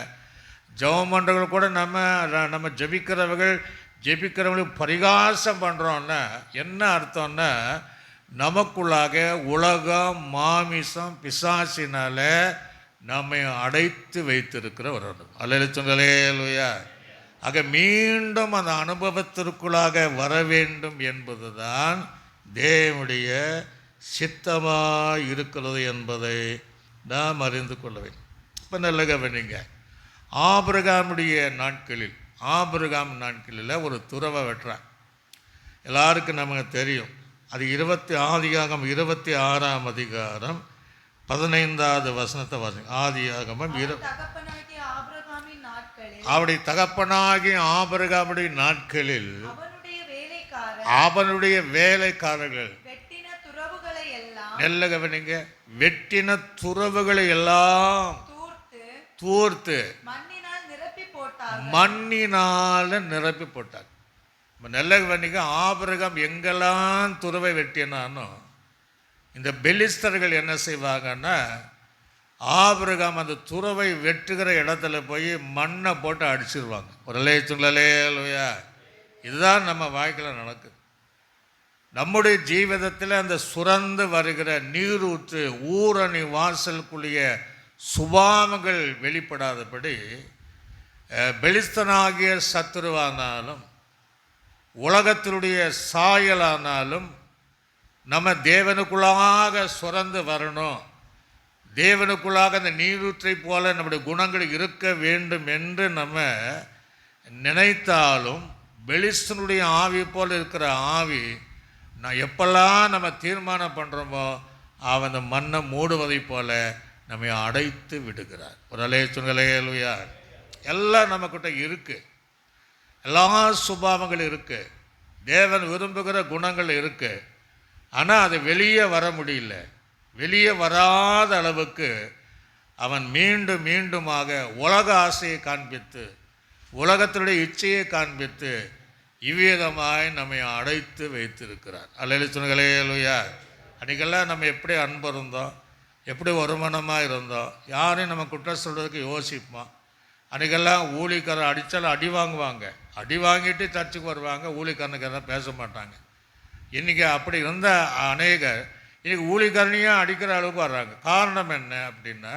ஜெபம் பண்ணுறவர்கள் கூட நம்ம ஜெபிக்கிறவங்களுக்கு பரிகாசம் பண்ணுறோன்னா என்ன அர்த்தம்னா, நமக்குள்ளாக உலகம் மாமிசம் பிசாசினால நம்மை அடைத்து வைத்திருக்கிற ஒரு அனுபவம். அல்லேலூயா. ஆக மீண்டும் அந்த அனுபவத்திற்குள்ளாக வர வேண்டும் என்பதுதான் தேவனுடைய சித்தமாக இருக்கிறது என்பதை நாம் அறிந்து கொள்ள வேண்டும். இப்போ நல்ல கவனிங்க. ஆபிரகாம் நாட்களில் ஒரு துறவை வெட்டுறான். எல்லாருக்கும் நமக்கு தெரியும். அது ஆதியாகமம் 26ஆம் அதிகாரம் 15வது வசனத்தை வாசிங்க. ஆதியாகமம் அவருடைய தகப்பனாகிய ஆபிரகாமுடைய நாட்களில் அவனுடைய வேலைக்காரர்கள் நல்ல கவனிங்க, வெட்டின துறவுகளை எல்லாம் தூர்த்து மண்ணினால நிரப்பி போட்டார். நல்ல கவனிங்க, ஆபிரகாம் எங்கெல்லாம் துறவை வெட்டினானோ இந்த பெலிஸ்தர்கள் என்ன செய்வாங்கன்னா, ஆபிரகாம் அந்த துறவை வெட்டுகிற இடத்துல போய் மண்ணை போட்டு அடிச்சிருவாங்க. ஒரு லேச்சுங்களேயா? இதுதான் நம்ம வாழ்க்கையில் நடக்குது. நம்முடைய ஜீவிதத்தில் அந்த சுரந்து வருகிற நீரூற்று ஊரணி வாசலுக்குரிய சுபாவங்கள் வெளிப்படாதபடி பெலிஸ்தனாகிய சத்துருவானாலும் உலகத்தினுடைய சாயலானாலும் நம்ம தேவனுக்குள்ளாக சுரந்து வரணும், தேவனுக்குள்ளாக அந்த நீரூற்றை போல நம்முடைய குணங்கள் இருக்க வேண்டும் என்று நம்ம நினைத்தாலும் பெலிஸ்தனுடைய ஆவி போல் இருக்கிற ஆவி நான் எப்பெல்லாம் நம்ம தீர்மானம் பண்ணுறோமோ அவன் அந்த மண்ணை மூடுவதை போல நம்மை அடைத்து விடுகிறார். ஒரு அலேச்சுங்களேலுயா. எல்லாம் நம்மக்கிட்ட இருக்குது, எல்லா சுபாவங்கள் இருக்குது, தேவன் விரும்புகிற குணங்கள் இருக்குது. ஆனால் அது வெளியே வர முடியல. வெளியே வராத அளவுக்கு அவன் மீண்டும் மீண்டுமாக உலக ஆசையை காண்பித்து உலகத்தினுடைய இச்சையை காண்பித்து இவ்விதமாய் நம்மை அடைத்து வைத்திருக்கிறார். அல்லேலூயா. அன்றைக்கெல்லாம் நம்ம எப்படி அன்பு இருந்தோம், எப்படி ஒருமனமாக இருந்தோம், யாரையும் நம்ம குற்றம் சொல்கிறதுக்கு யோசிப்போம். அன்றைக்கெல்லாம் ஊழிக்காரர் அடித்தாலும் அடி வாங்குவாங்க, அடி வாங்கிட்டு சர்ச்சுக்கு வருவாங்க, ஊழிக்காரனுக்கு எதாவது பேச மாட்டாங்க. இன்றைக்கி அப்படி இருந்த அநேகர் இன்றைக்கி ஊழிக்காரனையும் அடிக்கிற அளவுக்கு வர்றாங்க. காரணம் என்ன அப்படின்னா,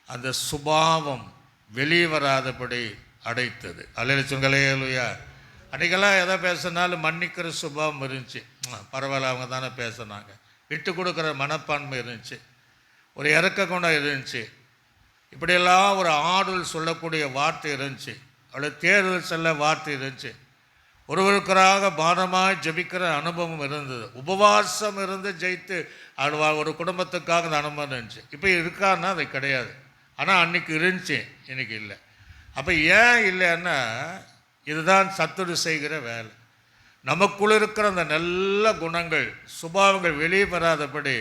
அந்த சுபாவம் வெளியே வராதபடி அடைத்தது. அல்லேலூயா. அன்றைக்கெல்லாம் எதை பேசினாலும் மன்னிக்கிற சுபாவம் இருந்துச்சு. பரவாயில்ல, அவங்க தானே பேசுனாங்க. விட்டு கொடுக்குற மனப்பான்மை இருந்துச்சு, ஒரு இறக்க குணம் இருந்துச்சு, இப்படியெல்லாம் ஒரு ஆறுதல் சொல்லக்கூடிய வார்த்தை இருந்துச்சு, அவளை தேர்தல் செல்ல வார்த்தை இருந்துச்சு, ஒருவருக்கராக பாரமாக ஜெபிக்கிற அனுபவம் இருந்தது, உபவாசம் இருந்து ஜெயித்து ஒரு குடும்பத்துக்காக அந்த அனுபவம் இருந்துச்சு. இப்போ இருக்கான்னா அது கிடையாது. ஆனால் அன்றைக்கி இருந்துச்சு, இன்றைக்கி இல்லை. அப்போ ஏன் இல்லைன்னா, இதுதான் சத்துரு செய்கிற வேலை. நமக்குள்ள இருக்கிற அந்த நல்ல குணங்கள் சுபாவங்கள் வெளியே வராதபடி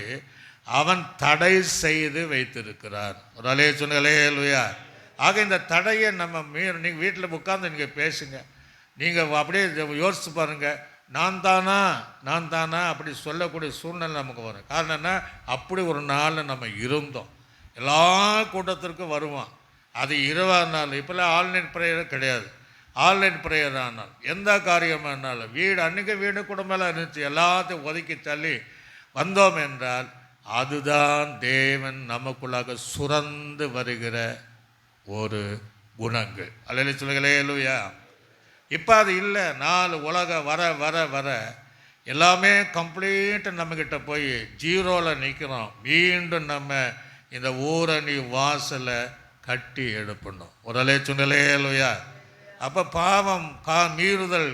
அவன் தடை செய்து வைத்திருக்கிறார். ஒரு அலேலுயா. ஆக இந்த தடையை நம்ம நீங்கள் வீட்டில் உட்கார்ந்து நீங்கள் பேசுங்க, நீங்கள் அப்படியே யோசித்து பாருங்கள். நான் தானா அப்படி சொல்லக்கூடிய சூழ்நிலை நமக்கு வரும். காரணம் என்ன, அப்படி ஒரு நாளில் நம்ம இருந்தோம். எல்லா கூட்டத்திற்கும் வருவோம். அது 20 நாள். இப்போல்லாம் ஆன்லைன் ப்ரேயர் கிடையாது. ஆன்லைன் ப்ரேயர் ஆனால் எந்த காரியமானாலும் வீடு அன்றைக்கி வீடு குடும்பம்லாம் இருந்துச்சு, எல்லாத்தையும் ஒதுக்கி தள்ளி வந்தோம் என்றால் அதுதான் தேவன் நமக்குள்ளாக சுரந்து வருகிற ஒரு குணங்கள். அல்லேலூயா. இப்போ அது இல்லை. நாலு உலகம் வர வர வர எல்லாமே கம்ப்ளீட்டாக நம்மக்கிட்ட போய் ஜீரோவில் நிற்கிறோம். மீண்டும் நம்ம இந்த ஊரணி வாசலை கட்டி எழுப்பணும். ஒரு சொன்னலேலுயா. அப்போ பாவம் மீறுதல்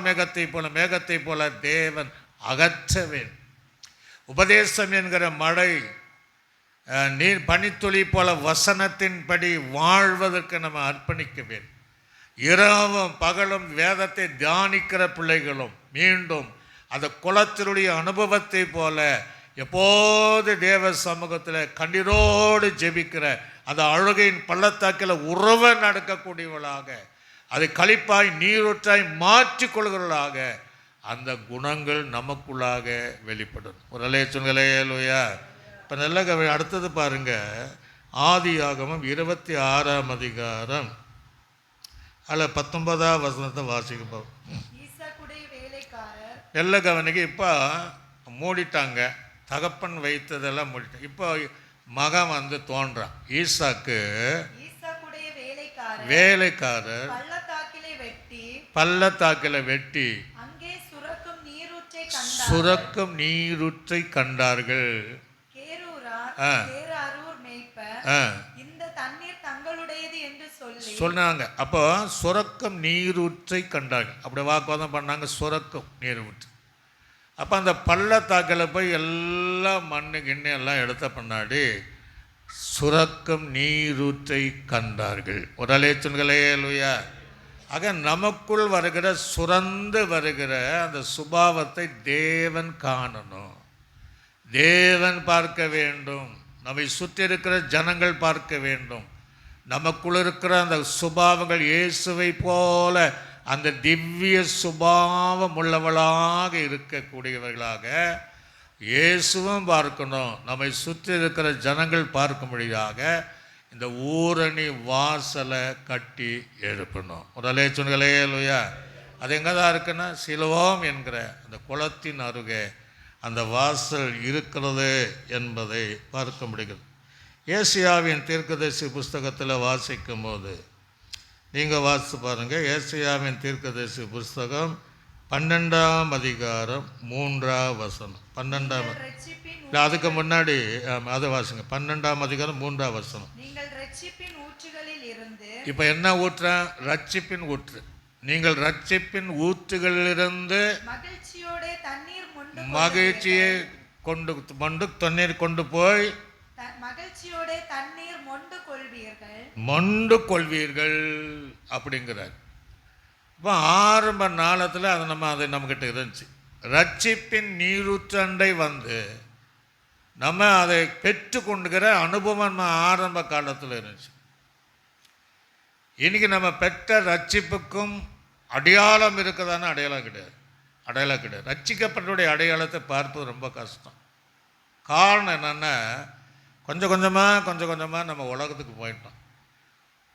மேகத்தை போல தேவன் அகற்றவேன். உபதேசம் என்கிற மழை நீர் பனித்துளி போல வசனத்தின்படி வாழ்வதற்கு நம்ம அர்ப்பணிக்க வேண்டும். இரவும் பகலும் வேதத்தை தியானிக்கிற பிள்ளைகளும் மீண்டும் அந்த குலத்தினுடைய அனுபவத்தை போல எப்போது தேவ சமூகத்தில் கண்ணீரோடு ஜெபிக்கிற அந்த அழுகையின் பள்ளத்தாக்கில் உறவை நடக்கக்கூடியவர்களாக, அதை களிப்பாய் நீரூற்றாய் மாற்றிக்கொள்கிறவர்களாக அந்த குணங்கள் நமக்குள்ளாக வெளிப்படும். ஒரு சொன்னலையா. இப்போ நல்ல அடுத்தது பாருங்க, ஆதியாகமம் 26ஆம் அதிகாரம் அதில் 19ஆம் வசனத்தை வாசிக்கப்போம். நல்ல கவனிக்கு. இப்போ மூடிட்டாங்க, தகப்பன் வைத்ததெல்லாம் மூடிட்டாங்க. இப்போ மகன் வந்து தோன்றான். ஈசாக்கு வேலைக்காரர் பள்ளத்தாக்கில் வெட்டி சுரக்கும் நீரூற்றை கண்டார்கள். சொன்னாங்க. அப்போ சுரக்கும் நீரூற்றை கண்டார்கள். அப்படி வாக்குவாதம் பண்ணாங்க, சுரக்கும் நீரூற்று. அப்போ அந்த பள்ளத்தாக்கில் போய் எல்லாம் மண்ணு கிண்ணு எல்லாம் எடுத்த பின்னாடி சுரக்கும் நீரூற்றை கண்டார்கள். ஒரு சொன்களையா. ஆக நமக்குள் வருகிற சுரந்து வருகிற அந்த சுபாவத்தை தேவன் காணணும், தேவன் பார்க்க வேண்டும், நம்மை சுற்றி இருக்கிற ஜனங்கள் பார்க்க வேண்டும். நமக்குள் இருக்கிற அந்த சுபாவங்கள் இயேசுவை போல அந்த திவ்ய சுபாவம் உள்ளவளாக இருக்கக்கூடியவர்களாக இயேசுவும் பார்க்கணும், நம்மை சுற்றி இருக்கிற ஜனங்கள் பார்க்கும்படியாக இந்த ஊரணி வாசலை கட்டி எழுப்பணும். ஒரு சொன்னலையா. அது எங்கே தான் இருக்குன்னா, சிலோம் என்கிற அந்த குளத்தின் அருகே அந்த வாசல் இருக்கிறது என்பதை பார்க்க முடிகிறது. ஏசியாவின் தீர்க்கதரிசி புஸ்தகத்தில் வாசிக்கும் போது நீங்கள் வாசித்து பாருங்கள். ஏசியாவின் தீர்க்கதரிசி புஸ்தகம் 12ஆம் அதிகாரம் 3ஆம் வசனம். 12ஆம் இல்லை, அதுக்கு முன்னாடி அதை வாசிங்க. 12ஆம் அதிகாரம் 3ஆம் வசனம். இப்போ என்ன ஊற்றுறேன்? ரட்சிப்பின் ஊற்று. நீங்கள் ரட்சிப்பின் ஊற்றுகளிலிருந்து மகிழ்ச்சியை தண்ணீர் கொண்டு போய் மொண்டு கொள்வீர்கள் அப்படிங்கிறார். இப்போ ஆரம்ப நாளத்தில் அது நம்மக்கிட்ட இருந்துச்சு. ரட்சிப்பின் நீரூற்றண்டை வந்து நம்ம அதை பெற்று கொண்டுக்கிற அனுபவம் நம்ம ஆரம்ப காலத்தில் இருந்துச்சு. இன்றைக்கி நம்ம பெற்ற ரட்சிப்புக்கும் அடையாளம் இருக்குதான? அடையாளம் கிடையாது. ரட்சிக்கப்பட்டவுடைய அடையாளத்தை பார்ப்பது ரொம்ப கஷ்டம். காரணம் என்னென்னா, கொஞ்சம் கொஞ்சமாக நம்ம உலகத்துக்கு போயிட்டோம்.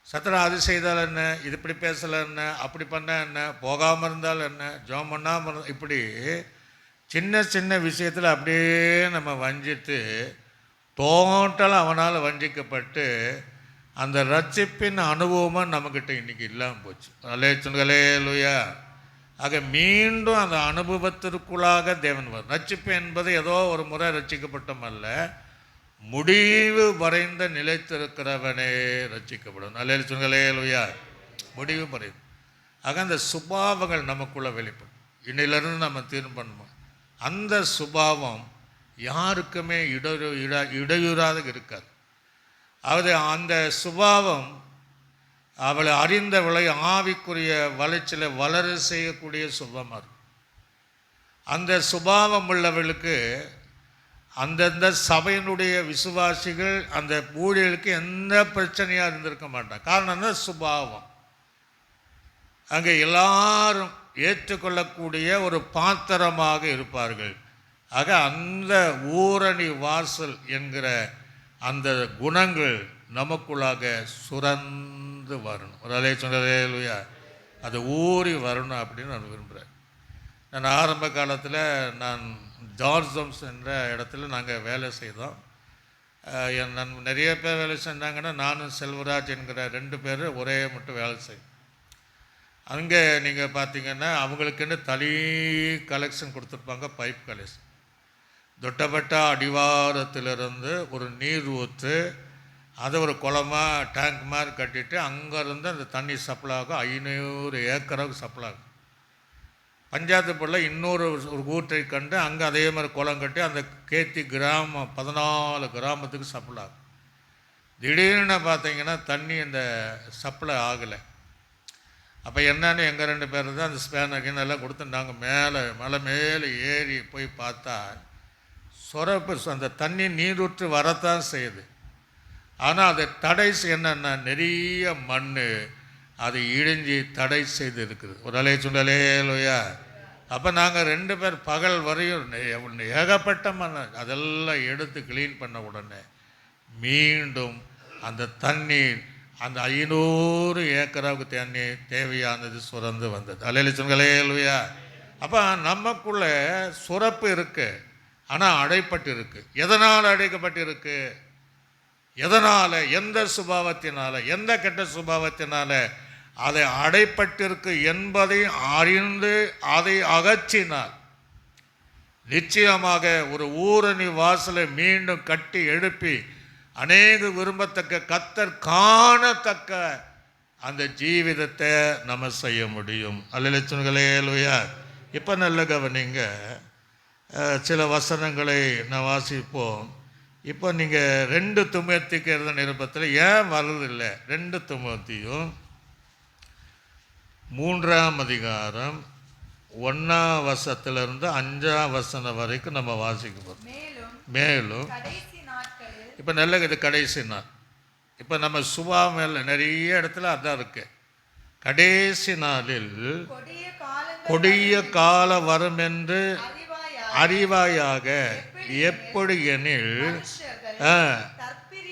சத்திரம் அது செய்தால் என்ன, இது இப்படி பேசலை என்ன, அப்படி பண்ண என்ன, போகாமல் இருந்தால் என்ன, ஜோம் பண்ணாமல் இருந்தால், இப்படி சின்ன விஷயத்தில் அப்படியே நம்ம வஞ்சித்து டோட்டலாக அவனால் வஞ்சிக்கப்பட்டு அந்த ரட்சிப்பின் அனுபவமாக நம்மக்கிட்ட இன்றைக்கி இல்லாமல் போச்சு. அல்லேலூயா. ஆக மீண்டும் அந்த அனுபவத்திற்குள்ளாக தேவன் வரும். ரட்சிப்பு என்பது ஏதோ ஒரு முறை ரட்சிக்கப்பட்டோம் அல்ல, முடிவு வரைந்த நிலைத்திருக்கிறவனே ரட்சிக்கப்படும். அல்லேலூயா. முடிவு வரைந்து. ஆக அந்த சுபாவங்கள் நமக்குள்ளே வெளிப்படும். இன்னிலிருந்து நம்ம தீர்மானம் பண்ணுவோம். அந்த சுபாவம் யாருக்குமே இடையூறாக இருக்காது. அதாவது அந்த சுபாவம் அவளை அறிந்தவளை ஆவிக்குரிய வளர்ச்சியில் வளர செய்யக்கூடிய சுபாவமாக இருக்கும். அந்த சுபாவம் உள்ளவர்களுக்கு அந்தந்த சபையினுடைய விசுவாசிகள் அந்த ஊழியர்களுக்கு எந்த பிரச்சனையாக இருந்திருக்க மாட்டாங்க. காரணம் என்ன? சுபாவம். அங்கே எல்லாரும் ஏற்றுக்கொள்ளக்கூடிய ஒரு பாத்திரமாக இருப்பார்கள். ஆக அந்த ஊரணி வாசல் என்கிற அந்த குணங்கள் நமக்குள்ளாக சுரந்து வரணும். ஒரு சொன்னலையா. அது ஊறி வரணும் அப்படின்னு நான் விரும்புகிறேன். நான் ஆரம்ப காலத்தில் நான் ஜார்ஜம்ஸ் என்ற இடத்துல நாங்கள் வேலை செய்தோம். நிறைய பேர் வேலை செஞ்சாங்கன்னா நானும் செல்வராஜ் என்கிற 2 பேர் ஒரே மட்டும் வேலை செய்யும். அங்கே நீங்கள் பார்த்தீங்கன்னா அவங்களுக்குன்னு தனி கலெக்ஷன் கொடுத்துருப்பாங்க. Pipe collection. தொட்டப்பட்ட அடிவாரத்திலிருந்து ஒரு நீர் ஊற்று அதை ஒரு குளமாக டேங்க் மாதிரி கட்டிட்டு அங்கேருந்து அந்த தண்ணி சப்ளை ஆகும். 500 ஏக்கருக்கு சப்ளை ஆகும். பஞ்சாயத்து போர்டில் இன்னொரு ஒரு ஊற்றை கண்டு அங்கே அதே மாதிரி குளம் கட்டி அந்த கேத்தி கிராமம் 14 கிராமத்துக்கு சப்ளை ஆகும். திடீர்னு பார்த்தீங்கன்னா தண்ணி அந்த சப்ளை ஆகலை. அப்போ என்னன்னு எங்கள் 2 பேர் தான் அந்த ஸ்பேனர் எல்லாம் கொடுத்து நாங்கள் மலை மேலே ஏறி போய் பார்த்தா சுரப்பு அந்த தண்ணி நீரூற்று வரத்தான் செய்யுது. ஆனால் அதை தடை என்னன்னா நிறைய மண் அது இழிஞ்சி தடை செய்து இருக்குது. ஒரு அலைய சுண்டலே லோயா. அப்போ நாங்கள் 2 பேர் பகல் வரையும் ஏகப்பட்ட மண் அதெல்லாம் எடுத்து க்ளீன் பண்ண உடனே மீண்டும் அந்த தண்ணீர் அந்த 500 ஏக்கராவுக்கு தண்ணி தேவையானது சுரந்து வந்தது. அலையில சுண்டலே லோயா. அப்போ நமக்குள்ள சுரப்பு இருக்கு, ஆனால் அடைப்பட்டு இருக்கு. எதனால் அடைக்கப்பட்டு இருக்கு? எதனால்? எந்த சுபாவத்தினால, எந்த கெட்ட சுபாவத்தினால அதை அடைப்பட்டிருக்கு என்பதை அறிந்து அதை அகற்றினார். நிச்சயமாக ஒரு ஊரணி வாசலை மீண்டும் கட்டி எழுப்பி அநேக விரும்பத்தக்க கர்த்தர் காணத்தக்க அந்த ஜீவிதத்தை நம்ம செய்ய முடியும். அல்லேலூயா லூயா. இப்போ நல்ல கவனிங்க, சில வசனங்களை நான் வாசிப்போம். இப்போ நீங்கள் 2 திமோத்தேயுக்கு எழுதின நிருபத்தில் ஏன் வருதில்லை? 2 திமோத்தேயும் 3ஆம் அதிகாரம் 1ஆம் வசனத்திலிருந்து 5ஆம் வசனம் வரைக்கும் நம்ம வாசிக்கிறோம். மேலும் இப்போ நல்ல இது கடைசி நாள். இப்போ நம்ம சுபாவம் நிறைய இடத்துல அதான் இருக்கு. கடைசி நாளில் கொடிய கால வரும் என்று அறிவாயாக. எப்படி எனில்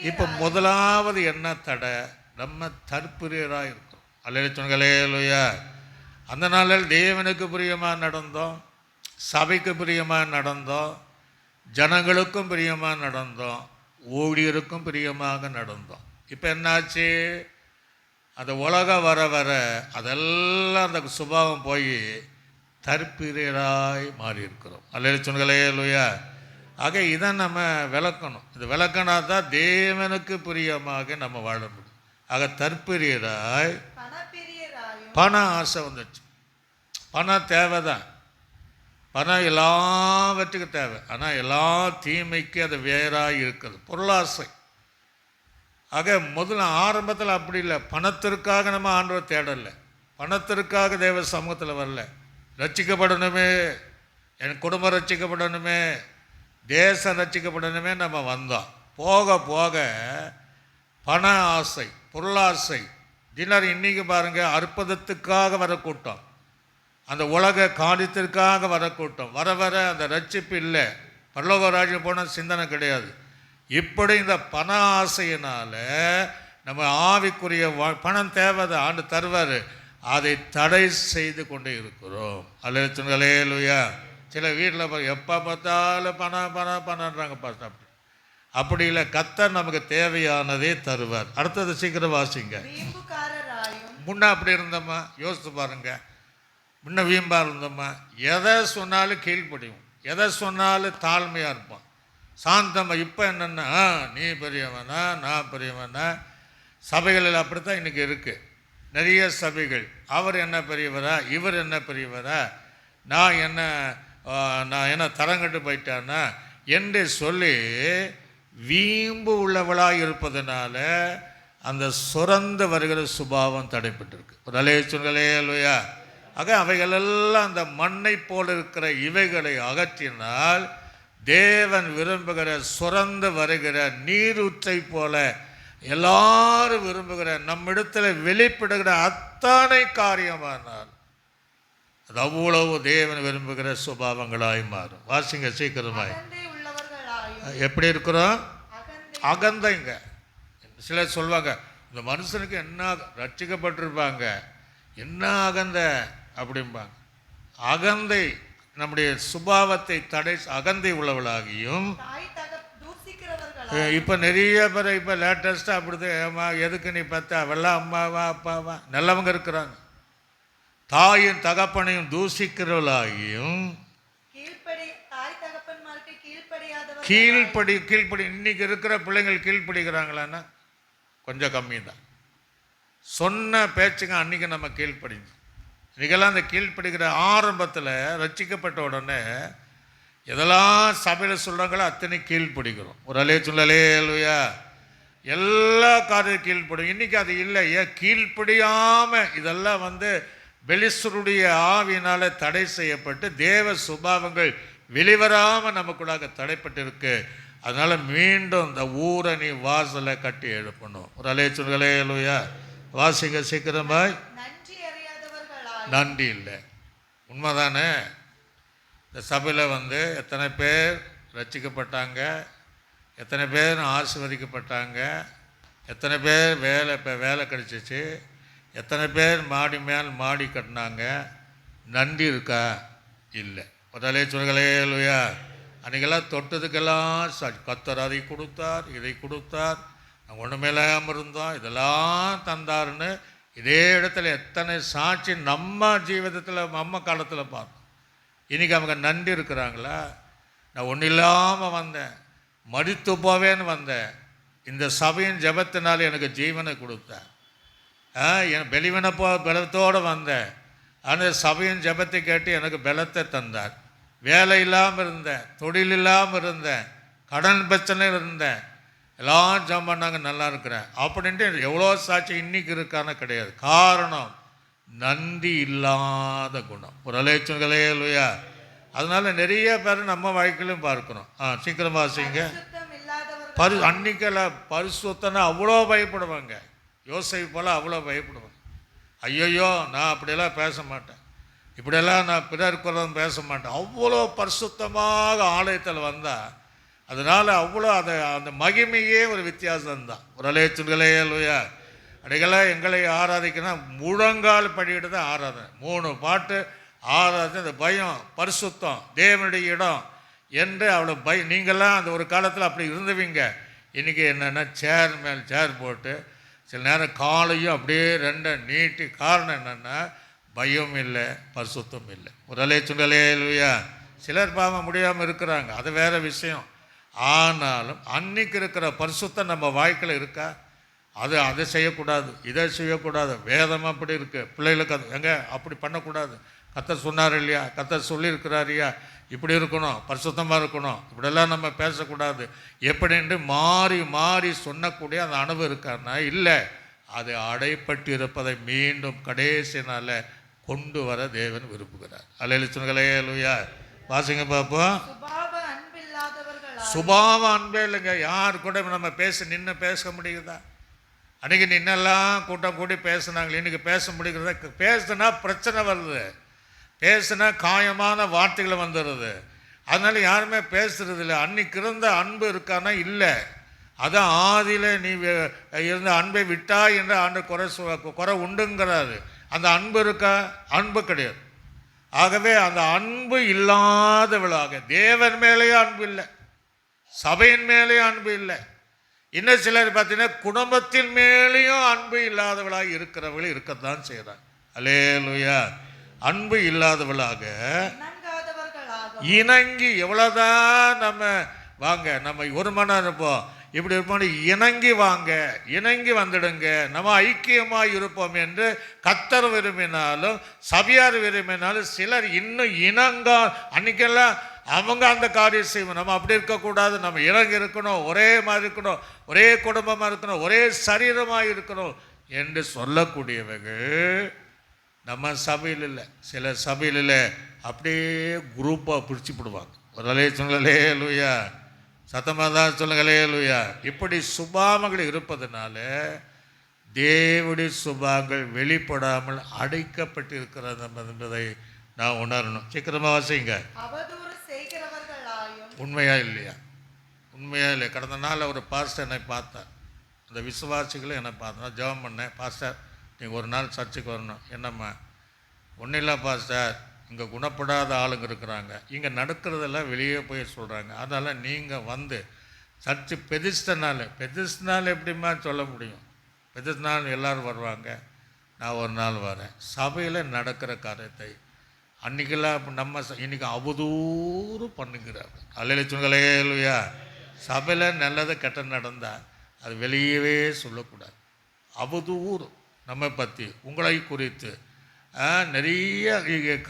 இப்போ முதலாவது என்ன தடை? நம்ம தற்பிரியராக இருக்கோம். அல்லேலூயா. அந்த நாளில் தேவனுக்கு பிரியமாக நடந்தோம், சபைக்கு பிரியமாக நடந்தோம், ஜனங்களுக்கும் பிரியமாக நடந்தோம், ஊழியருக்கும் பிரியமாக நடந்தோம். இப்போ என்னாச்சு? அந்த உலகம் வர வர அதெல்லாம் அந்த சுபாவம் போய் தற்பிரியராய் மாறி இருக்கிறோம். அல்லேலூயா. ஆக இதை நம்ம விளக்கணும். இது விளக்கினா தான் தேவனுக்கு பிரியமாக நம்ம வாழ முடியும். ஆக தற்பிரியராய் பண ஆசை வந்துடுச்சு. பணம் தேவைதான், பணம் எல்லாவற்றுக்கும் தேவை. ஆனால் எல்லா தீமைக்கு அது வேறாக இருக்குது பொருளாசை. ஆக முதல்ல ஆரம்பத்தில் அப்படி இல்லை. பணத்திற்காக நம்ம ஆண்டவர் தேடலை, பணத்திற்காக தேவ சமூகத்தில் வரல. ரட்சிக்கப்படணுமே, என் குடும்பம் ரட்சிக்கப்படணுமே, தேசம் ரட்சிக்கப்படணுமே நம்ம வந்தோம். போக போக பண ஆசை, பொருளாசை. தினர் இன்னைக்கு பாருங்கள், அற்புதத்துக்காக வர கூட்டம், அந்த உலக காரியத்திற்காக வர கூட்டம். வர வர அந்த ரட்சிப்பு இல்லை, பரலோக ராஜ்யம் போன சிந்தனை கிடையாது. இப்படி இந்த பண ஆசையினால் நம்ம ஆவிக்குரிய பணம் தேவைதான், ஆண்டு தருவார், அதை தடை செய்து கொண்டு இருக்கிறோம். அல்லேலூயா. சில வீட்டில் எப்போ பார்த்தாலும் பணம் பணம் பணன்றாங்க. பார்த்தா அப்படி இல்லை, கர்த்தர் நமக்கு தேவையானதே தருவார். அடுத்தது சீக்கிரம் வாசிங்க. முன்ன அப்படி இருந்தோம்மா, யோசித்து பாருங்க. முன்ன வீம்பாக இருந்தோம்மா, எதை சொன்னாலும் கீழ்ப்படியும், எதை சொன்னாலும் தாழ்மையாக இருப்போம், சாந்தமாக. இப்போ என்னென்னா நீ பெரியவனா நான் பெரியவனா. சபைகளில் அப்படித்தான் இன்றைக்கி இருக்குது. நிறைய சபைகள், அவர் என்ன பெரியவரா, இவர் என்ன பெரியவரா, நான் என்ன தரங்கட்டு போயிட்டானா என்று சொல்லி வீம்பு உள்ளவளாக இருப்பதனால அந்த சுரந்து வருகிற சுபாவம் தடைப்பட்டிருக்கு. ஒரு அலையா. ஆக அவைகளெல்லாம் அந்த மண்ணை போல இருக்கிற இவைகளை அகற்றினால் தேவன் விரும்புகிற சுரந்து வருகிற நீரூற்றை போல எல்லாரும் விரும்புகிற நம்மிடத்தில் வெளிப்படுகிற அத்தனை காரியமானால் அது அவ்வளவு தேவன் விரும்புகிற சுபாவங்களாய் மாறும். வாசிங்க சீக்கிரமாய். எப்படி இருக்கிறோம்? அகந்தைங்க. சிலர் சொல்லுவாங்க, இந்த மனுஷனுக்கு என்ன ரட்சிக்கப்பட்டிருப்பாங்க, என்ன அகந்தை அப்படிம்பாங்க. அகந்தை நம்முடைய சுபாவத்தை தடை, அகந்தை உள்ளவளாகியும். இப்போ நிறைய பேர் இப்போ லேட்டஸ்ட்டாக அப்படிதான், ஏமா எதுக்கு நீ பார்த்தா அவெல்லாம் அம்மாவா அப்பாவா நல்லவங்க இருக்கிறாங்க. தாயும் தகப்பனையும் தூசிக்கிறவளாகியும் கீழ்ப்படி. இன்னைக்கு இருக்கிற பிள்ளைங்கள் கீழ்ப்படிக்கிறாங்களான்னா கொஞ்சம் கம்மி தான். சொன்ன பேச்சுங்க அன்றைக்கி நம்ம கீழ்ப்படிஞ்சு. இன்றைக்கெல்லாம் அந்த கீழ்ப்படுகிற ஆரம்பத்தில் ரட்சிக்கப்பட்ட உடனே எதெல்லாம் சபையில் சொல்கிறாங்களோ அத்தனை கீழ்ப்பிடிக்கிறோம். ஒரு அலே சொல்லலே இல்லையா, எல்லா காரியம் கீழ்ப்படும். இன்றைக்கி அது இல்லை. ஏன் கீழ்ப்படியாமல் இதெல்லாம் பெலிஸ்தருடைய ஆவியினால் தடை செய்யப்பட்டு தேவ சுபாவங்கள் வெளிவராமல் நமக்குள்ளாக தடைப்பட்டிருக்கு. அதனால் மீண்டும் இந்த ஊரணி வாசலை கட்டி எழுப்பணும். ஒரு அலே சொல்லலே இல்லையா, வாசிங்க சீக்கிரமாய். நன்றி இல்லை, உண்மைதானே? இந்த சபையில் எத்தனை பேர் ரட்சிக்கப்பட்டாங்க, எத்தனை பேர் ஆசீர்வதிக்கப்பட்டாங்க, எத்தனை பேர் வேலை கிடச்சிச்சு, எத்தனை பேர் மாடி மேல் மாடி கட்டினாங்க. நன்றி இருக்கா? இல்லை. முதலே சொல்களே இல்லையா, அன்றைக்கெல்லாம் தொட்டதுக்கெல்லாம் கர்த்தர் அதை கொடுத்தார், இதை கொடுத்தார், நாங்கள் ஒன்றுமேலாமல் இருந்தோம், இதெல்லாம் தந்தாருன்னு இதே இடத்துல எத்தனை சாட்சி நம்ம ஜீவிதத்தில் நம்ம காலத்தில் பார்த்தோம். இன்றைக்கி அவங்க நன்றி இருக்கிறாங்களா? நான் ஒன்றும் இல்லாமல் வந்தேன், மடித்து போவேன்னு வந்தேன், இந்த சபையின் ஜெபத்தினால் எனக்கு ஜீவனை கொடுத்தேன், என் பலத்தோடு வந்தேன், அந்த சபையின் ஜெபத்தை கேட்டு எனக்கு பலத்தை தந்தார், வேலை இல்லாமல் இருந்தேன், தொழில் இல்லாமல் இருந்தேன், கடன் பிரச்சனை இருந்தேன், எல்லாம் ஜெபம் பண்ணாங்க, நல்லா இருக்கிறேன் அப்படின்ட்டு எவ்வளோ சாட்சி இன்றைக்கி இருக்கான கிடையாது. காரணம் நன்றி இல்லாத குணம். ஒரு அலேச்சங்களே இல்லையா. அதனால நிறைய பேர் நம்ம வாழ்க்கையிலும் பார்க்கணும். சீக்கிரம் வாசிங்க. அன்னைக்கெல்லாம் பரிசுத்தனை அவ்வளோ பயப்படுவாங்க. யோசை போல் அவ்வளோ பயப்படுவாங்க. ஐயோ நான் அப்படியெல்லாம் பேச மாட்டேன், இப்படியெல்லாம் நான் பிறர்க்குறதும் பேச மாட்டேன். அவ்வளோ பரிசுத்தமாக ஆலயத்தில் வந்தால் அதனால் அவ்வளோ அந்த மகிமையே ஒரு வித்தியாசம்தான். ஒரு அலேச்சுகளே இல்லையா. அன்றைக்கெல்லாம் எங்களை ஆராதிக்கணும், முழங்கால் படிக்கிட்டு தான் ஆராதனை, 3 பாட்டு ஆராதனை. அந்த பயம், பரிசுத்தம், தேவனுடைய இடம் என்று அவ்வளோ நீங்கள்லாம் அந்த ஒரு காலத்தில் அப்படி இருந்துவீங்க. இன்றைக்கி என்னென்னா சேர் மேல் சேர் போட்டு சில நேரம் காலையும் அப்படியே 2 நீட்டி. காரணம் என்னென்னா பயம் இல்லை, பரிசுத்தம் இல்லை. ஒரு அலேச்சுகளே இல்லையா. சிலர் பாவம் முடியாமல் இருக்கிறாங்க, அது வேறு விஷயம். ஆனாலும் அன்னைக்கு இருக்கிற பரிசுத்தம் நம்ம வாழ்க்கையில் இருக்கா? அதை செய்யக்கூடாது, இதை செய்யக்கூடாது, வேதம் அப்படி இருக்குது, பிள்ளைகளுக்கு அது எங்கே அப்படி பண்ணக்கூடாது, கர்த்தர் சொன்னார் இல்லையா, கர்த்தர் சொல்லியிருக்கிறார் இல்லையா, இப்படி இருக்கணும், பரிசுத்தமாக இருக்கணும், இப்படியெல்லாம் நம்ம பேசக்கூடாது எப்படின்ட்டு மாறி மாறி சொன்னக்கூடிய அந்த அனுபவம் இருக்காருன்னா இல்லை. அது அடைப்பட்டு இருப்பதை மீண்டும் கடைசி நாளில் கொண்டு வர தேவன் விரும்புகிறார். அல்லேலூயா இல்லையா. வாசிங்க பார்ப்போம். சுபாவ அன்பே இல்லைங்க. யார் கூட நம்ம நின்று பேச முடியுதா? அன்றைக்கி நின்னெல்லாம் கூட்டம் கூடி பேசுனாங்க, இன்றைக்கி பேச முடிகிறதா? பேசுனா பிரச்சனை வருது, பேசுனா காயமான வார்த்தைகளை வந்துடுது. அதனால் யாருமே பேசுறது இல்லை. அன்றைக்கி இருந்த அன்பு இருக்கானா? இல்லை. அதான் ஆதியில் நீ இருந்த அன்பை விட்டா என்று ஆண்டு குறை உண்டுங்கிறாரு. அந்த அன்பு இருக்கா? அன்பு கிடையாது. ஆகவே அந்த அன்பு இல்லாதவளாக, தேவன் மேலேயே அன்பு இல்லை, சபையின் மேலேயும் அன்பு இல்லை. இன்னும் சிலர் பார்த்தீங்கன்னா குடும்பத்தின் மேலேயும் அன்பு இல்லாதவளாக இருக்கிறவர்கள் இருக்கத்தான் செய்கிறாங்க. அல்லேலூயா. அன்பு இல்லாதவளாக இணங்கி, எவ்வளோதான் நம்ம வாங்க, நம்ம ஒரு மணி நேரம் இருப்போம், இப்படி இருப்போம், இணங்கி வாங்க, இணங்கி வந்துடுங்க, நம்ம ஐக்கியமாக இருப்போம் என்று கர்த்தர் விரும்பினாலும் சபையார் விரும்பினாலும் சிலர் இன்னும் இணங்கா. அன்றைக்கெல்லாம் அவங்க அந்த காரியம் செய்வோம், நம்ம அப்படி இருக்கக்கூடாது, நம்ம இறங்கி இருக்கணும், ஒரே மாதிரி இருக்கணும், ஒரே குடும்பமாக இருக்கணும், ஒரே சரீரமாக இருக்கணும் என்று சொல்லக்கூடியவர்கள் நம்ம சபையில் இல்லை. சில சபையில் இல்லை, அப்படியே குரூப்பாக பிடிச்சி விடுவாங்க. ஒரு சொல்லலே லூயா, சத்தமாக தான் சொல்லுங்களே லூயா. இப்படி சுபாவங்கள் இருப்பதனால தேவனுடைய சுபாவங்கள் வெளிப்படாமல் அடைக்கப்பட்டு இருக்கிறது என்பதை நான் உணரணும். சீக்கிரமாக வாசிங்க. உண்மையா இல்லையா? உண்மையா இல்லை. கடந்த நாள் ஒரு பாஸ்டர் என்னை பார்த்தேன், அந்த விசுவாசிகளும் என்னை பார்த்தேன். நான் ஜெபம் பண்ணேன், பாஸ்டர் நீங்கள் ஒரு நாள் சர்ச்சுக்கு வரணும். என்னம்மா? ஒன்றும் இல்லை பாஸ்டர், இங்கே குணப்படாத ஆளுங்க இருக்கிறாங்க, இங்கே நடக்கிறதெல்லாம் வெளியே போய் சொல்கிறாங்க, அதனால் நீங்கள் சர்ச்சு பெதிஸ்தனால் எப்படிமா சொல்ல முடியும்? பெதிஸ்தனால் எல்லோரும் வருவாங்க, நான் ஒரு நாள் வரேன். சபையில் நடக்கிற காரியத்தை அன்றைக்கெல்லாம் நம்ம இன்றைக்கி அவதூறு பண்ணுங்கிறாங்க. அல்லேலூயா. சபையில் நல்லது கெட்ட நடந்தால் அது வெளியவே சொல்லக்கூடாது. அவதூறு நம்மை பற்றி உங்களை குறித்து நிறைய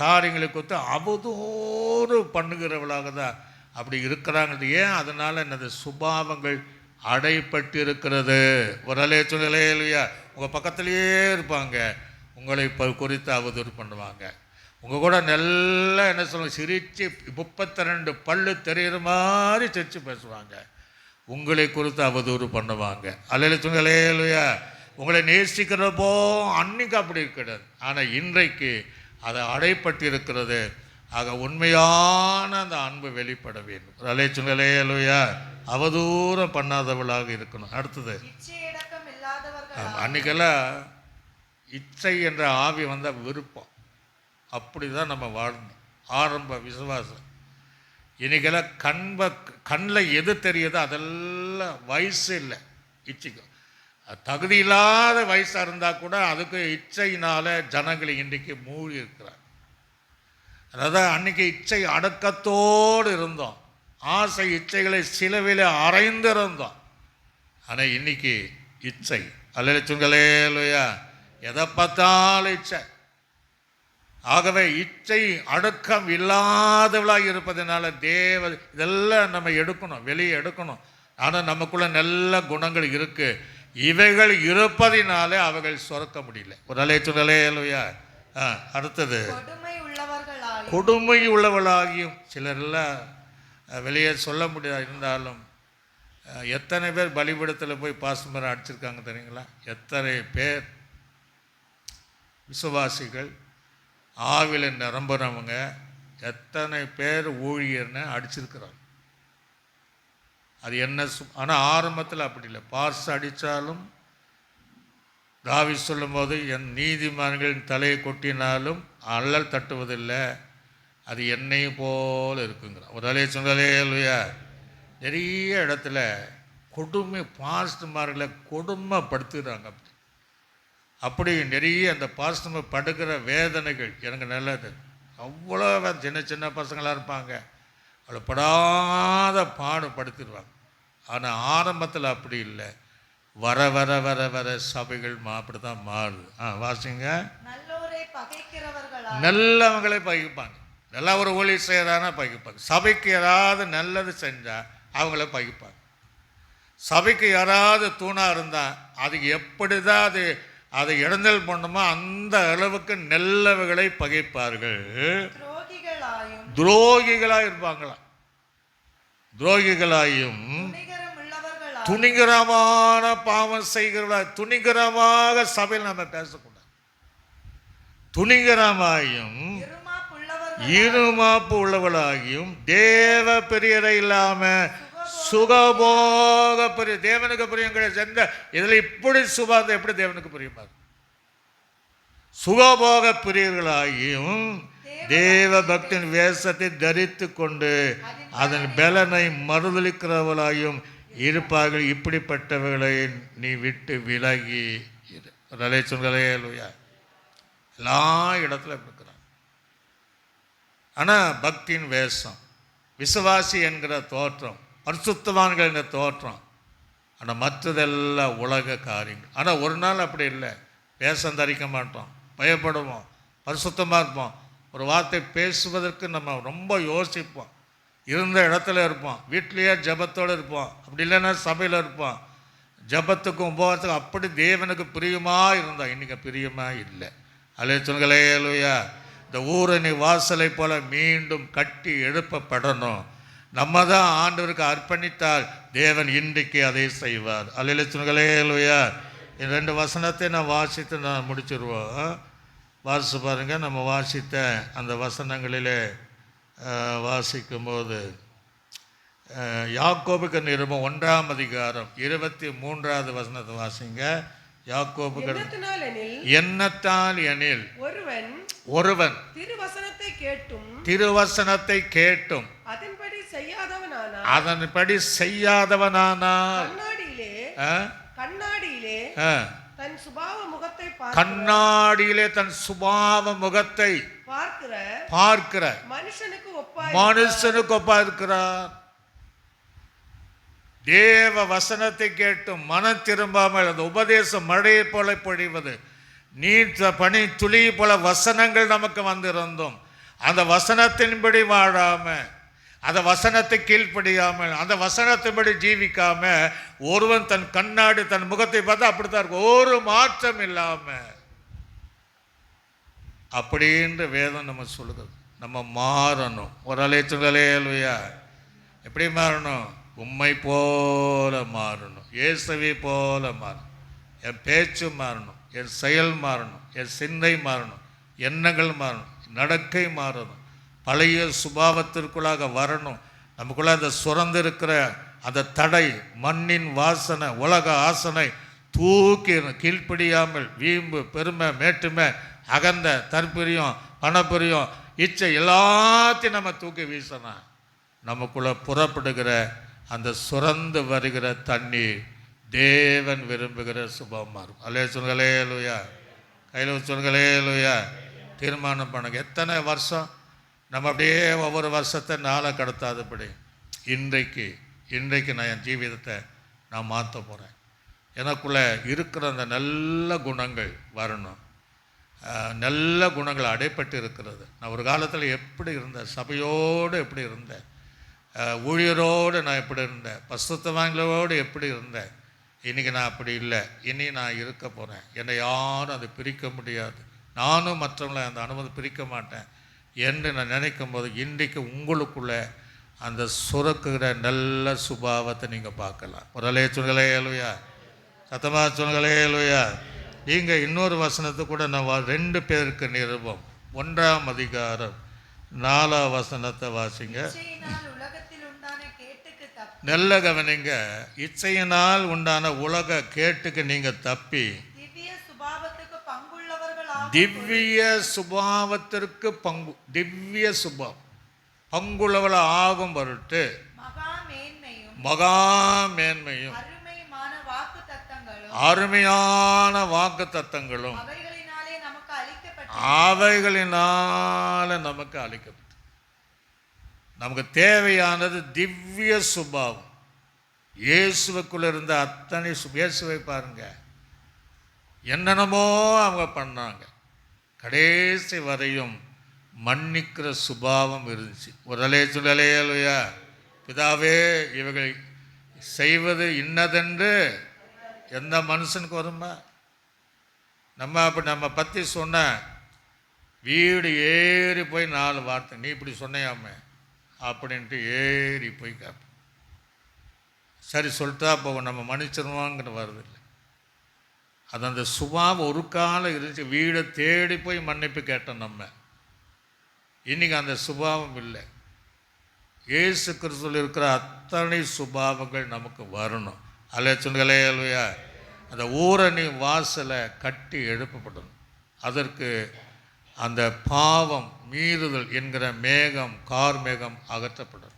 காரியங்களை குறித்து அவதூறு பண்ணுகிறவளாக தான் அப்படி இருக்கிறாங்க. ஏன்? அதனால் என்னது சுபாவங்கள் அடைப்பட்டு இருக்கிறது. ஒரு அலைய சொல்லலையே இல்லையா? உங்கள் பக்கத்துலேயே இருப்பாங்க, உங்களை குறித்து அவதூறு பண்ணுவாங்க. உங்கள் கூட நல்லா என்ன சொல்லுவாங்க, சிரித்து 32 பல்லு தெரிகிற மாதிரி சிரித்து பேசுவாங்க, உங்களை குறித்து அவதூறு பண்ணுவாங்க. அலையில சொல்லலையே இல்லையா? உங்களை நேசிக்கிறப்போ அன்னைக்கு அப்படி இருக்கிறது, ஆனால் இன்றைக்கு அதை அடைப்பட்டு இருக்கிறது. ஆக உண்மையான அந்த அன்பு வெளிப்பட வேண்டும். ஒரு அலைய சொல்லலையே இல்லையா? அவதூறம் பண்ணாதவளாக இருக்கணும். அடுத்தது, அன்றைக்கெல்லாம் இச்சை என்ற ஆவி வந்த விருப்பம், அப்படி தான் நம்ம வாழணும். ஆரம்ப விசுவாசம். இன்றைக்கெல்லாம் கண்ணில் எது தெரியுதோ அதெல்லாம் வயசு இல்லை இச்சைக்கும். தகுதி இல்லாத வயசாக இருந்தால் கூட அதுக்கு இச்சையினால் ஜனங்களை இன்றைக்கு மூழ்கி இருக்கிறார். அதாவது அன்றைக்கி இச்சை அடக்கத்தோடு இருந்தோம், ஆசை இச்சைகளை சிலுவையில் அறைந்திருந்தோம். ஆனால் இன்னைக்கு இச்சை அல்லேலூயா, எதை பார்த்தாலும் இச்சை. ஆகவே இச்சை அடக்கம் இல்லாதவளாக இருப்பதனால இதெல்லாம் நம்ம எடுக்கணும், வெளியே எடுக்கணும். ஆனால் நமக்குள்ள நல்ல குணங்கள் இருக்கு, இவைகள் இருப்பதினாலே அவைகள் சுரக்க முடியல. ஒரு அல்லேலூயா. அடுத்தது, கொடுமை உள்ளவளாகியும் சிலரெல்லாம் வெளியே சொல்ல முடியாது. இருந்தாலும் எத்தனை பேர் பலிபீடத்தில் போய் பாசுமரம் அடிச்சிருக்காங்க தெரியுங்களா? எத்தனை பேர் விசுவாசிகள் ஆவில நிரம்புறவங்க, எத்தனை பேர் ஊழியர்னு அடிச்சிருக்கிறாங்க. அது என்ன? ஆனால் ஆரம்பத்தில் அப்படி இல்லை. பார்ஸ் அடித்தாலும் தாவீது சொல்லும்போது என் நீதிமான்களின் தலையை கொட்டினாலும் அல்லல் தட்டுவதில்லை, அது என்னை போல் இருக்குங்கிறான். ஒரு அலைய சொன்னாலேயா? நிறைய இடத்துல கொடுமை, பாஸ்டர்மார்களை கொடுமைப்படுத்துகிறாங்க. அப்படி நிறைய அந்த பாஸ்டர்மார் படுக்கிற வேதனைகள் எனக்கு நல்லது. அவ்வளோ சின்ன சின்ன பசங்களாக இருப்பாங்க, அவ்வளோ படாத பாடுபடுத்திடுவாங்க. ஆனால் ஆரம்பத்தில் அப்படி இல்லை. வர வர வர வர சபைகள் அப்படி தான் மாறுது. வாசிங்க. நல்லவங்களே பகிப்பாங்க. நல்லா ஒரு ஊழியர் செய்கிறானா பகிப்பாங்க. சபைக்கு யாராவது நல்லது செஞ்சால் அவங்கள பகிப்பாங்க. சபைக்கு யாராவது தூணாக இருந்தால் அதுக்கு எப்படி தான் அதை இடைஞ்சல் பண்ணுமோ அந்த அளவுக்கு நல்லவர்களை பகைப்பார்கள். துரோகிகளாக இருப்பாங்களாம். துரோகிகளாயும் துணிகரமான பாவம் செய்கிறவர்களா, துணிகரமாக சபையில் நம்ம பேசக்கூடாது. துணிகரமாயும் இருமாப்பு உள்ளவளாகியும் தேவ பிரியரை இல்லாம சுகபோக பிரிய, தேவனுக்கு பிரியங்களை சென்ற இதில் இப்படி சுபாந்த எப்படி தேவனுக்கு பிரியமா? சுகபோக பிரியர்களாகியும் தேவ பக்தின் வேஷத்தை தரித்து கொண்டு அதன் பலனை மறுதளிக்கிறவர்களாயும் இருப்பார்கள். இப்படிப்பட்டவர்களை நீ விட்டு விலகி எல்லா இடத்துல இருக்கிறான். ஆனால் பக்தியின் வேஷம், விசுவாசி என்கிற தோற்றம், பரிசுத்தவான்கள் என்கிற தோற்றம், ஆனால் மற்றதெல்லாம் உலக காரியங்கள். ஆனால் ஒரு நாள் அப்படி இல்லை. வேஷம் தரிக்க மாட்டோம், பயப்படுவோம், பரிசுத்தமாக இருப்போம். ஒரு வார்த்தை பேசுவதற்கு நம்ம ரொம்ப யோசிப்போம். இருந்த இடத்துல இருப்போம், வீட்லேயே ஜபத்தோடு இருப்போம், அப்படி இல்லைன்னா சபையில் இருப்போம். ஜபத்துக்கும் உபவாசத்துக்கும் அப்படி தேவனுக்கு பிரியமாக இருந்தால் இன்றைக்கி பிரியமாக இல்லை. அல்லேலூயா. இந்த ஊரணி வாசலை போல் மீண்டும் கட்டி எழுப்பப்படணும். நம்ம தான் ஆண்டவருக்கு அர்ப்பணித்தால் தேவன் இன்றைக்கு அதை செய்வார். அல்லேலூயா. இந்த 2 வசனத்தை நான் வாசித்து நான் முடிச்சிருவோம். வாசித்து பாருங்கள். நம்ம வாசித்த அந்த வசனங்களிலே வாசிக்கும்போது யாக்கோபுக்கு நிருபம் 1ஆம் அதிகாரம் 23வது வசனத்தை வாசிங்க. யாக்கோபுக்கு எண்ணத்தால் எனில் ஒருவன் திருவசனத்தை கேட்டும் அதன்படி செய்யாதவனானால் கண்ணாடியிலே தன் சுபாவ முகத்தை பார்க்கிற மனுஷனுக்கு ஒப்பா இருக்கிறார். தேவ வசனத்தை கேட்டு மனம் திரும்பாமல் அந்த உபதேசம் மழையை போல பொழிவது, நீர் பனி துளி போல வசனங்கள் நமக்கு வந்திருந்தோம். அந்த வசனத்தின்படி வாழாம, அந்த வசனத்தை கீழ்ப்படியாமல், அந்த வசனத்தின்படி ஜீவிக்காம, ஒருவன் தன் கண்ணாடி தன் முகத்தை பார்த்தா அப்படித்தான் இருக்கும், ஒரு மாற்றம் இல்லாம. அப்படின்ற வேதம் நம்ம சொல்லுகிறது. நம்ம மாறணும். ஒரு அலைச்சுகலையா எப்படி மாறணும்? உம்மை போல மாறணும், இயேசுவை போல மாறணும். என் பேச்சு மாறணும், என் செயல் மாறணும், என் சிந்தை மாறணும், எண்ணங்கள் மாறணும், நடக்கை மாறணும், பழைய சுபாவத்திற்குள்ளாக வரணும். நமக்குள்ள அந்த சுரந்திருக்கிற அந்த தடை, மண்ணின் வாசனை, உலக ஆசனை தூக்கி கீழ்ப்படியாமல் வீம்பு, பெருமை, மேட்டுமை, அகந்த, தற்பிரியம், பணப்பிரியம், இச்சை எல்லாத்தையும் நம்ம தூக்கி வீசணும். நமக்குள்ள புறப்படுகிற அந்த சுரந்து வருகிற தண்ணீர் தேவன் விரும்புகிற சுபமாக இருக்கும். அல்லே சொல்களே லூயா, கையில் சொல்களே லூயா. தீர்மானம் பண்ணுங்க. எத்தனை வருஷம் நம்ம அப்படியே ஒவ்வொரு வருஷத்தை நாளை கடத்தாதபடி இன்றைக்கு நான் என் ஜீவிதத்தை நான் மாற்ற போகிறேன். எனக்குள்ளே இருக்கிற அந்த நல்ல குணங்கள் வரணும். நல்ல குணங்கள் அடைப்பட்டு இருக்கிறது. நான் ஒரு காலத்தில் எப்படி இருந்தேன், சபையோடு எப்படி இருந்தேன், ஊழியரோடு நான் எப்படி இருந்தேன், பசுத்தவான்களோடு எப்படி இருந்தேன். இன்றைக்கி நான் அப்படி இல்லை. இனி நான் இருக்க போகிறேன். என்னை யாரும் அதை பிரிக்க முடியாது. நானும் மற்றவங்களை அந்த அனுமதி பிரிக்க மாட்டேன் என்று நான் நினைக்கும் போது இன்றைக்கு உங்களுக்குள்ளே அந்த சுரக்குகிற நல்ல சுபாவத்தை நீங்கள் பார்க்கலாம். ஒரு அலைய சொல்களே அலுவையா, சத்தமாக சொல்களே அலுவையா. நீங்கள் இன்னொரு வசனத்தை கூட நான் 2 பேருக்கு நிருபம் 1ஆம் அதிகாரம் 4ஆம் வசனத்தை வாசிங்க. நல்ல கவனிங்க. இச்சையினால் உண்டான உலக கேட்டுக்கு நீங்கள் தப்பி திவ்ய சுபாவத்திற்கு திவ்ய சுபாவம் பங்குள்ளவள ஆகும் பொருட்டு மகா மேன்மையும் அருமையான வாக்கு தத்தங்களும் அவைகளினால நமக்கு அளிக்கப்பட்டது. நமக்கு தேவையானது திவ்ய சுபாவம். இயேசுவுக்குள்ள இருந்த அத்தனை இயேசுவை பாருங்க, என்னென்னமோ அவங்க பண்ணாங்க, கடைசி வரையும் மன்னிக்கிற சுபாவம் இருந்துச்சு. ஒரு அலையா, பிதாவே இவர்கள் செய்வது இன்னதென்று எந்த மனுஷனுக்கு வருமா? நம்ம பற்றி சொன்ன வீடு ஏறி போய் 4 வார்த்தை, நீ இப்படி சொன்னையாமே அப்படின்ட்டு ஏறி போய் கேட்போம். சரி சொல்லிட்டா போகும், நம்ம மன்னிச்சிருவாங்கிற வருது இல்லை. அது அந்த சுபாவம் ஒரு காலம் இருந்துச்சு. வீடை தேடி போய் மன்னிப்பு கேட்டோம் நம்ம. இன்றைக்கி அந்த சுபாவம் இல்லை. இயேசு கிறிஸ்துவில் இருக்கிற அத்தனை சுபாவங்கள் நமக்கு வரணும். அல்ல சொல்களே அல்வையா. அந்த ஊரணி வாசலை கட்டி எழுப்பப்படணும். அதற்கு அந்த பாவம் மீறுதல் என்கிற மேகம், கார் மேகம் அகற்றப்படும்.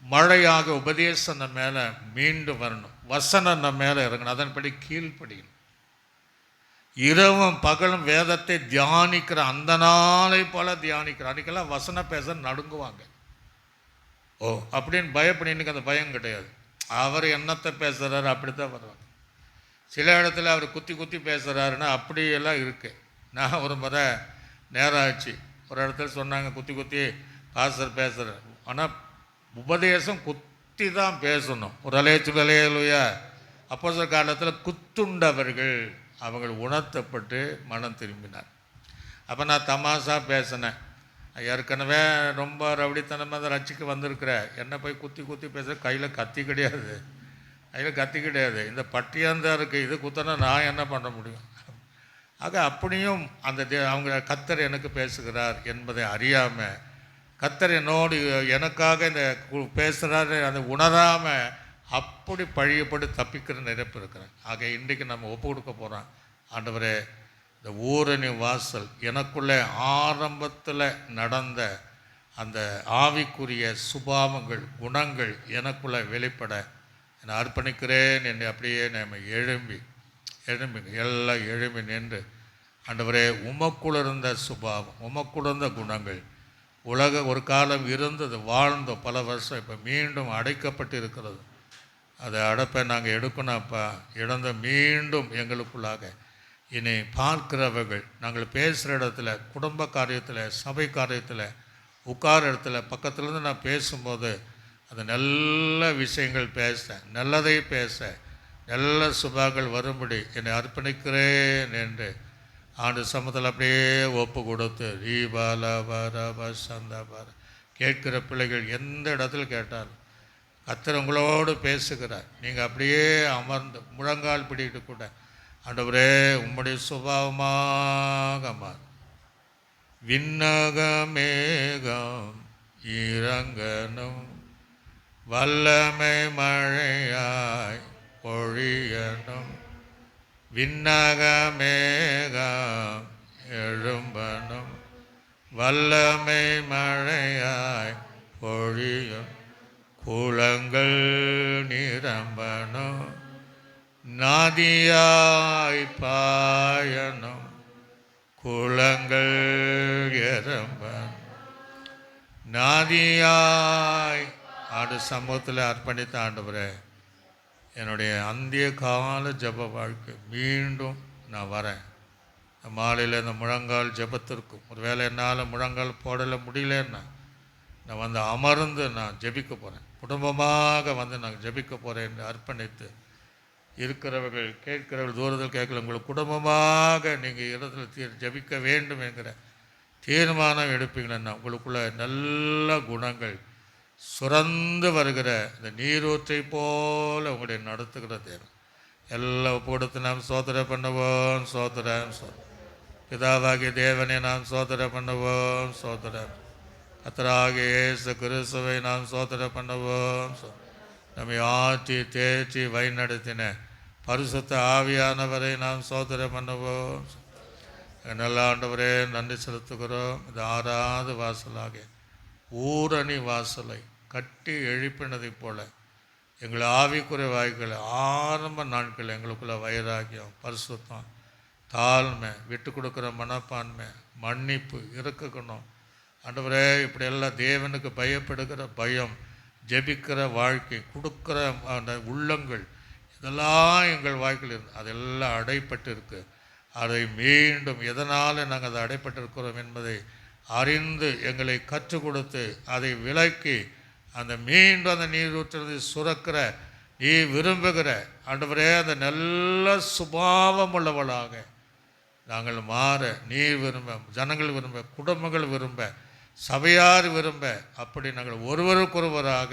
மழையாக உபதேசம் நம்ம மேலே மீண்டும் வரணும். வசனம் நம்ம மேலே இறங்கணும். அதன்படி கீழ்ப்படியணும். இரவும் பகலும் வேதத்தை தியானிக்கிற அந்த நாளை போல தியானிக்கிற அன்றைக்கெல்லாம் வசனம் பேச நடுங்குவாங்க. ஓ அப்படின்னு பயப்படி. இன்னைக்கு அந்த பயம் கிடையாது. அவர் என்னத்தை பேசுகிறாரு அப்படித்தான் வருவாங்க. சில இடத்துல அவர் குத்தி குத்தி பேசுகிறாருன்னா அப்படியெல்லாம் இருக்குது. நான் ஒரு முறை நேரம் ஆச்சு, ஒரு இடத்துல சொன்னாங்க குத்தி குத்தி பாஸ்டர் பேசுகிறார். ஆனால் உபதேசம் குத்தி தான் பேசணும். ஒரு அலையா. அப்போஸ்தலர் காலத்தில் குத்துண்டவர்கள் அவங்கள் உணர்த்தப்பட்டு மனம் திரும்பினார். அப்போ நான் தமாஷா பேசினேன், ஏற்கனவே ரொம்ப ரவுடித்தனமாக தான் ரட்சிக்கு வந்திருக்கிற என்ன போய் குத்தி குத்தி பேசுகிற, கையில் கத்தி கிடையாது, இந்த பட்டியாந்தான் இருக்குது, இது குத்தனா நான் என்ன பண்ண முடியும்? ஆக அப்படியும் அந்த அவங்க கர்த்தர் எனக்கு பேசுகிறார் என்பதை அறியாமல், கர்த்தர் என்னோடு எனக்காக இந்த பேசுகிறாரு அதை உணராமல் அப்படி பழியப்பட்டு தப்பிக்கிற நிரப்பு இருக்கிறேன். ஆக இன்றைக்கு நம்ம ஒப்பு கொடுக்க போகிறோம். ஆண்டவரே, இந்த ஊரணி வாசல் எனக்குள்ளே ஆரம்பத்தில் நடந்த அந்த ஆவிக்குரிய சுபாவங்கள், குணங்கள் எனக்குள்ளே வெளிப்பட நான் அர்ப்பணிக்கிறேன் என்று அப்படியே நம்ம எழும்பி எல்லாம் எழும்பி நின்று, ஆண்டவரே, உமக்குள்ள இருந்த சுபாவம், உமக்குள்ள இருந்த குணங்கள் ஒரு காலம் இருந்தது, வாழ்ந்தோம் பல வருஷம். இப்போ மீண்டும் அடைக்கப்பட்டு இருக்கிறது. அதை அடைப்பை நாங்கள் எடுக்கணும்ப்பா. இழந்த மீண்டும் எங்களுக்குள்ளாக இனி பார்க்கிறவர்கள், நாங்கள் பேசுகிற இடத்துல, குடும்ப காரியத்தில், சபை காரியத்தில், உட்கார இடத்துல பக்கத்துலேருந்து நான் பேசும்போது அது நல்ல விஷயங்கள் பேச, நல்லதை பேச, நல்ல சுபாக்கள் வரும்படி என்னை அர்ப்பணிக்கிறேன் என்று ஆண்டு சமத்தில் அப்படியே ஒப்பு கொடுத்து சந்தாபார கேட்கிற பிள்ளைகள் எந்த இடத்துல கேட்டாலும் கர்த்தர் உங்களோடு பேசுகிறார். நீங்கள் அப்படியே அமர்ந்து முழங்கால் பிடிக்கிட்டு கூட, ஆண்டவரே உம்முடைய சுபாவமாக மாறும். விண்ணகமேகம் இறங்கணும், வல்லமை மழையாய் பொழியணும். விண்ணகமேகம் எழும்பணும், வல்லமை மழையாய் பொழியும். குளங்கள் நிரம்பணும், நதியாய் பாயணும். குளங்கள் நிரம்பணும், நதியாய். ஆண்டு சமூகத்தில் அர்ப்பணித்த ஆண்டவரே, என்னுடைய அந்திய கால ஜப வாழ்க்கை மீண்டும் நான் வரேன். மாலையில் இந்த முழங்கால் ஜபத்திற்கும், ஒரு வேளை என்னால் முழங்கால் போடலை முடியலன்னா நான் வந்து அமர்ந்து நான் ஜெபிக்க போகிறேன். குடும்பமாக வந்து நான் ஜெபிக்க போகிறேன் என்று அர்ப்பணித்து இருக்கிறவர்கள், கேட்கிறவர்கள் தூரத்தில் கேட்கல, உங்களுக்கு குடும்பமாக நீங்கள் இடத்துல ஜெபிக்க வேண்டும் என்கிற தீர்மானம் எடுப்பீங்களா, உங்களுக்குள்ள நல்ல குணங்கள் சுரந்து வருகிற இந்த நீரூற்றை போல உங்களுடைய நடத்துகிற தேவன் எல்லாம் கொடுத்து நாம் சோதனை பண்ணுவோம். சோதரம் பிதாவாகிய தேவனை நாம் சோதனை பண்ணுவோம். சோதரம் கர்த்தராகிய இயேசு கிறிஸ்துவை நாம் சோதனை பண்ணுவோம். நம்மை ஆற்றி தேற்றி வழிநடத்தின பரிசுத்த ஆவியானவரை நாம் சோதனை பண்ணுவோம். நல்ல ஆண்டவரே நன்றி செலுத்துகிறோம். இது 6வது வாசலாகிய ஊரணி வாசலை கட்டி எழுப்பினதைப் போல எங்களை ஆவிக்குறை வாய்க்களை ஆரம்ப நாட்கள் எங்களுக்குள்ள வைராக்கியம், பரிசுத்தம், தாழ்மை, விட்டு கொடுக்குற மனப்பான்மை, மன்னிப்பு, இருக்கணும். ஆண்டவரே இப்படியெல்லாம் தேவனுக்கு பயப்படுகிற பயம், ஜெபிக்கிற வாழ்க்கை, கொடுக்குற அந்த உள்ளங்கள், இதெல்லாம் எங்கள் வாழ்க்கையில் இருந்து அதெல்லாம் அடைப்பட்டு இருக்கு. அதை மீண்டும் எதனால் நாங்கள் அதை அடைப்பட்டிருக்கிறோம் என்பதை அறிந்து எங்களை கற்றுக் கொடுத்து அதை விலக்கி அந்த மீண்டும் அந்த நீரூற்றுறது சுரக்கிற நீ விரும்புகிற ஆண்டவரே அந்த நல்ல சுபாவம் உள்ளவளாக நாங்கள் மாற நீர் விரும்ப, ஜனங்கள் விரும்ப, குடும்பங்கள் விரும்ப, சபையார் விரும்ப, அப்படி நாங்கள் ஒருவருக்கொருவராக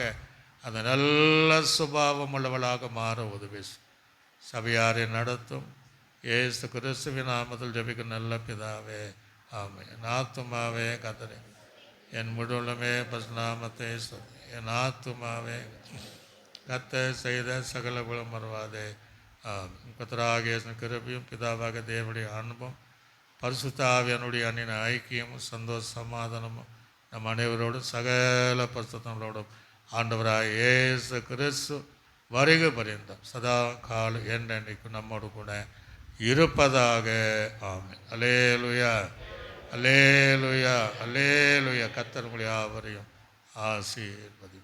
அந்த நல்ல சுபாவம் உள்ளவளாக மாற உதவி சபையாரை நடத்தும். இயேசு கிறிஸ்துவின் நாமத்தில் ஜெபிக்கும் நல்ல பிதாவே, ஆமென். என் ஆத்துமாவே கர்த்தரே, என் முழுவலுமே பரிசுநாமத்தை சொல்லி, என் ஆத்துமாவே கர்த்தர் செய்த சகல குலம் மறவாதே. கர்த்தராகிய கிருபையும் பிதாவாக தேவனுடைய அன்பும் பரிசுத்த ஆவியானுடைய அன்னின் ஐக்கியமும் சந்தோஷ சமாதானமும் நம் அனைவரோடும் சகல பரிசுத்தங்களோடும் ஆண்டவராக இயேசு கிறிஸ்து வருகை பரியந்தம் சதா கால என்றைக்கும் நம்மோடு கூட இருப்பதாக. ஆமென். அல்லேலூயா, அல்லேலூயா, அல்லேலூயா. கர்த்தர் உங்களை யாவரையும் ஆசீர்வதிப்பார்.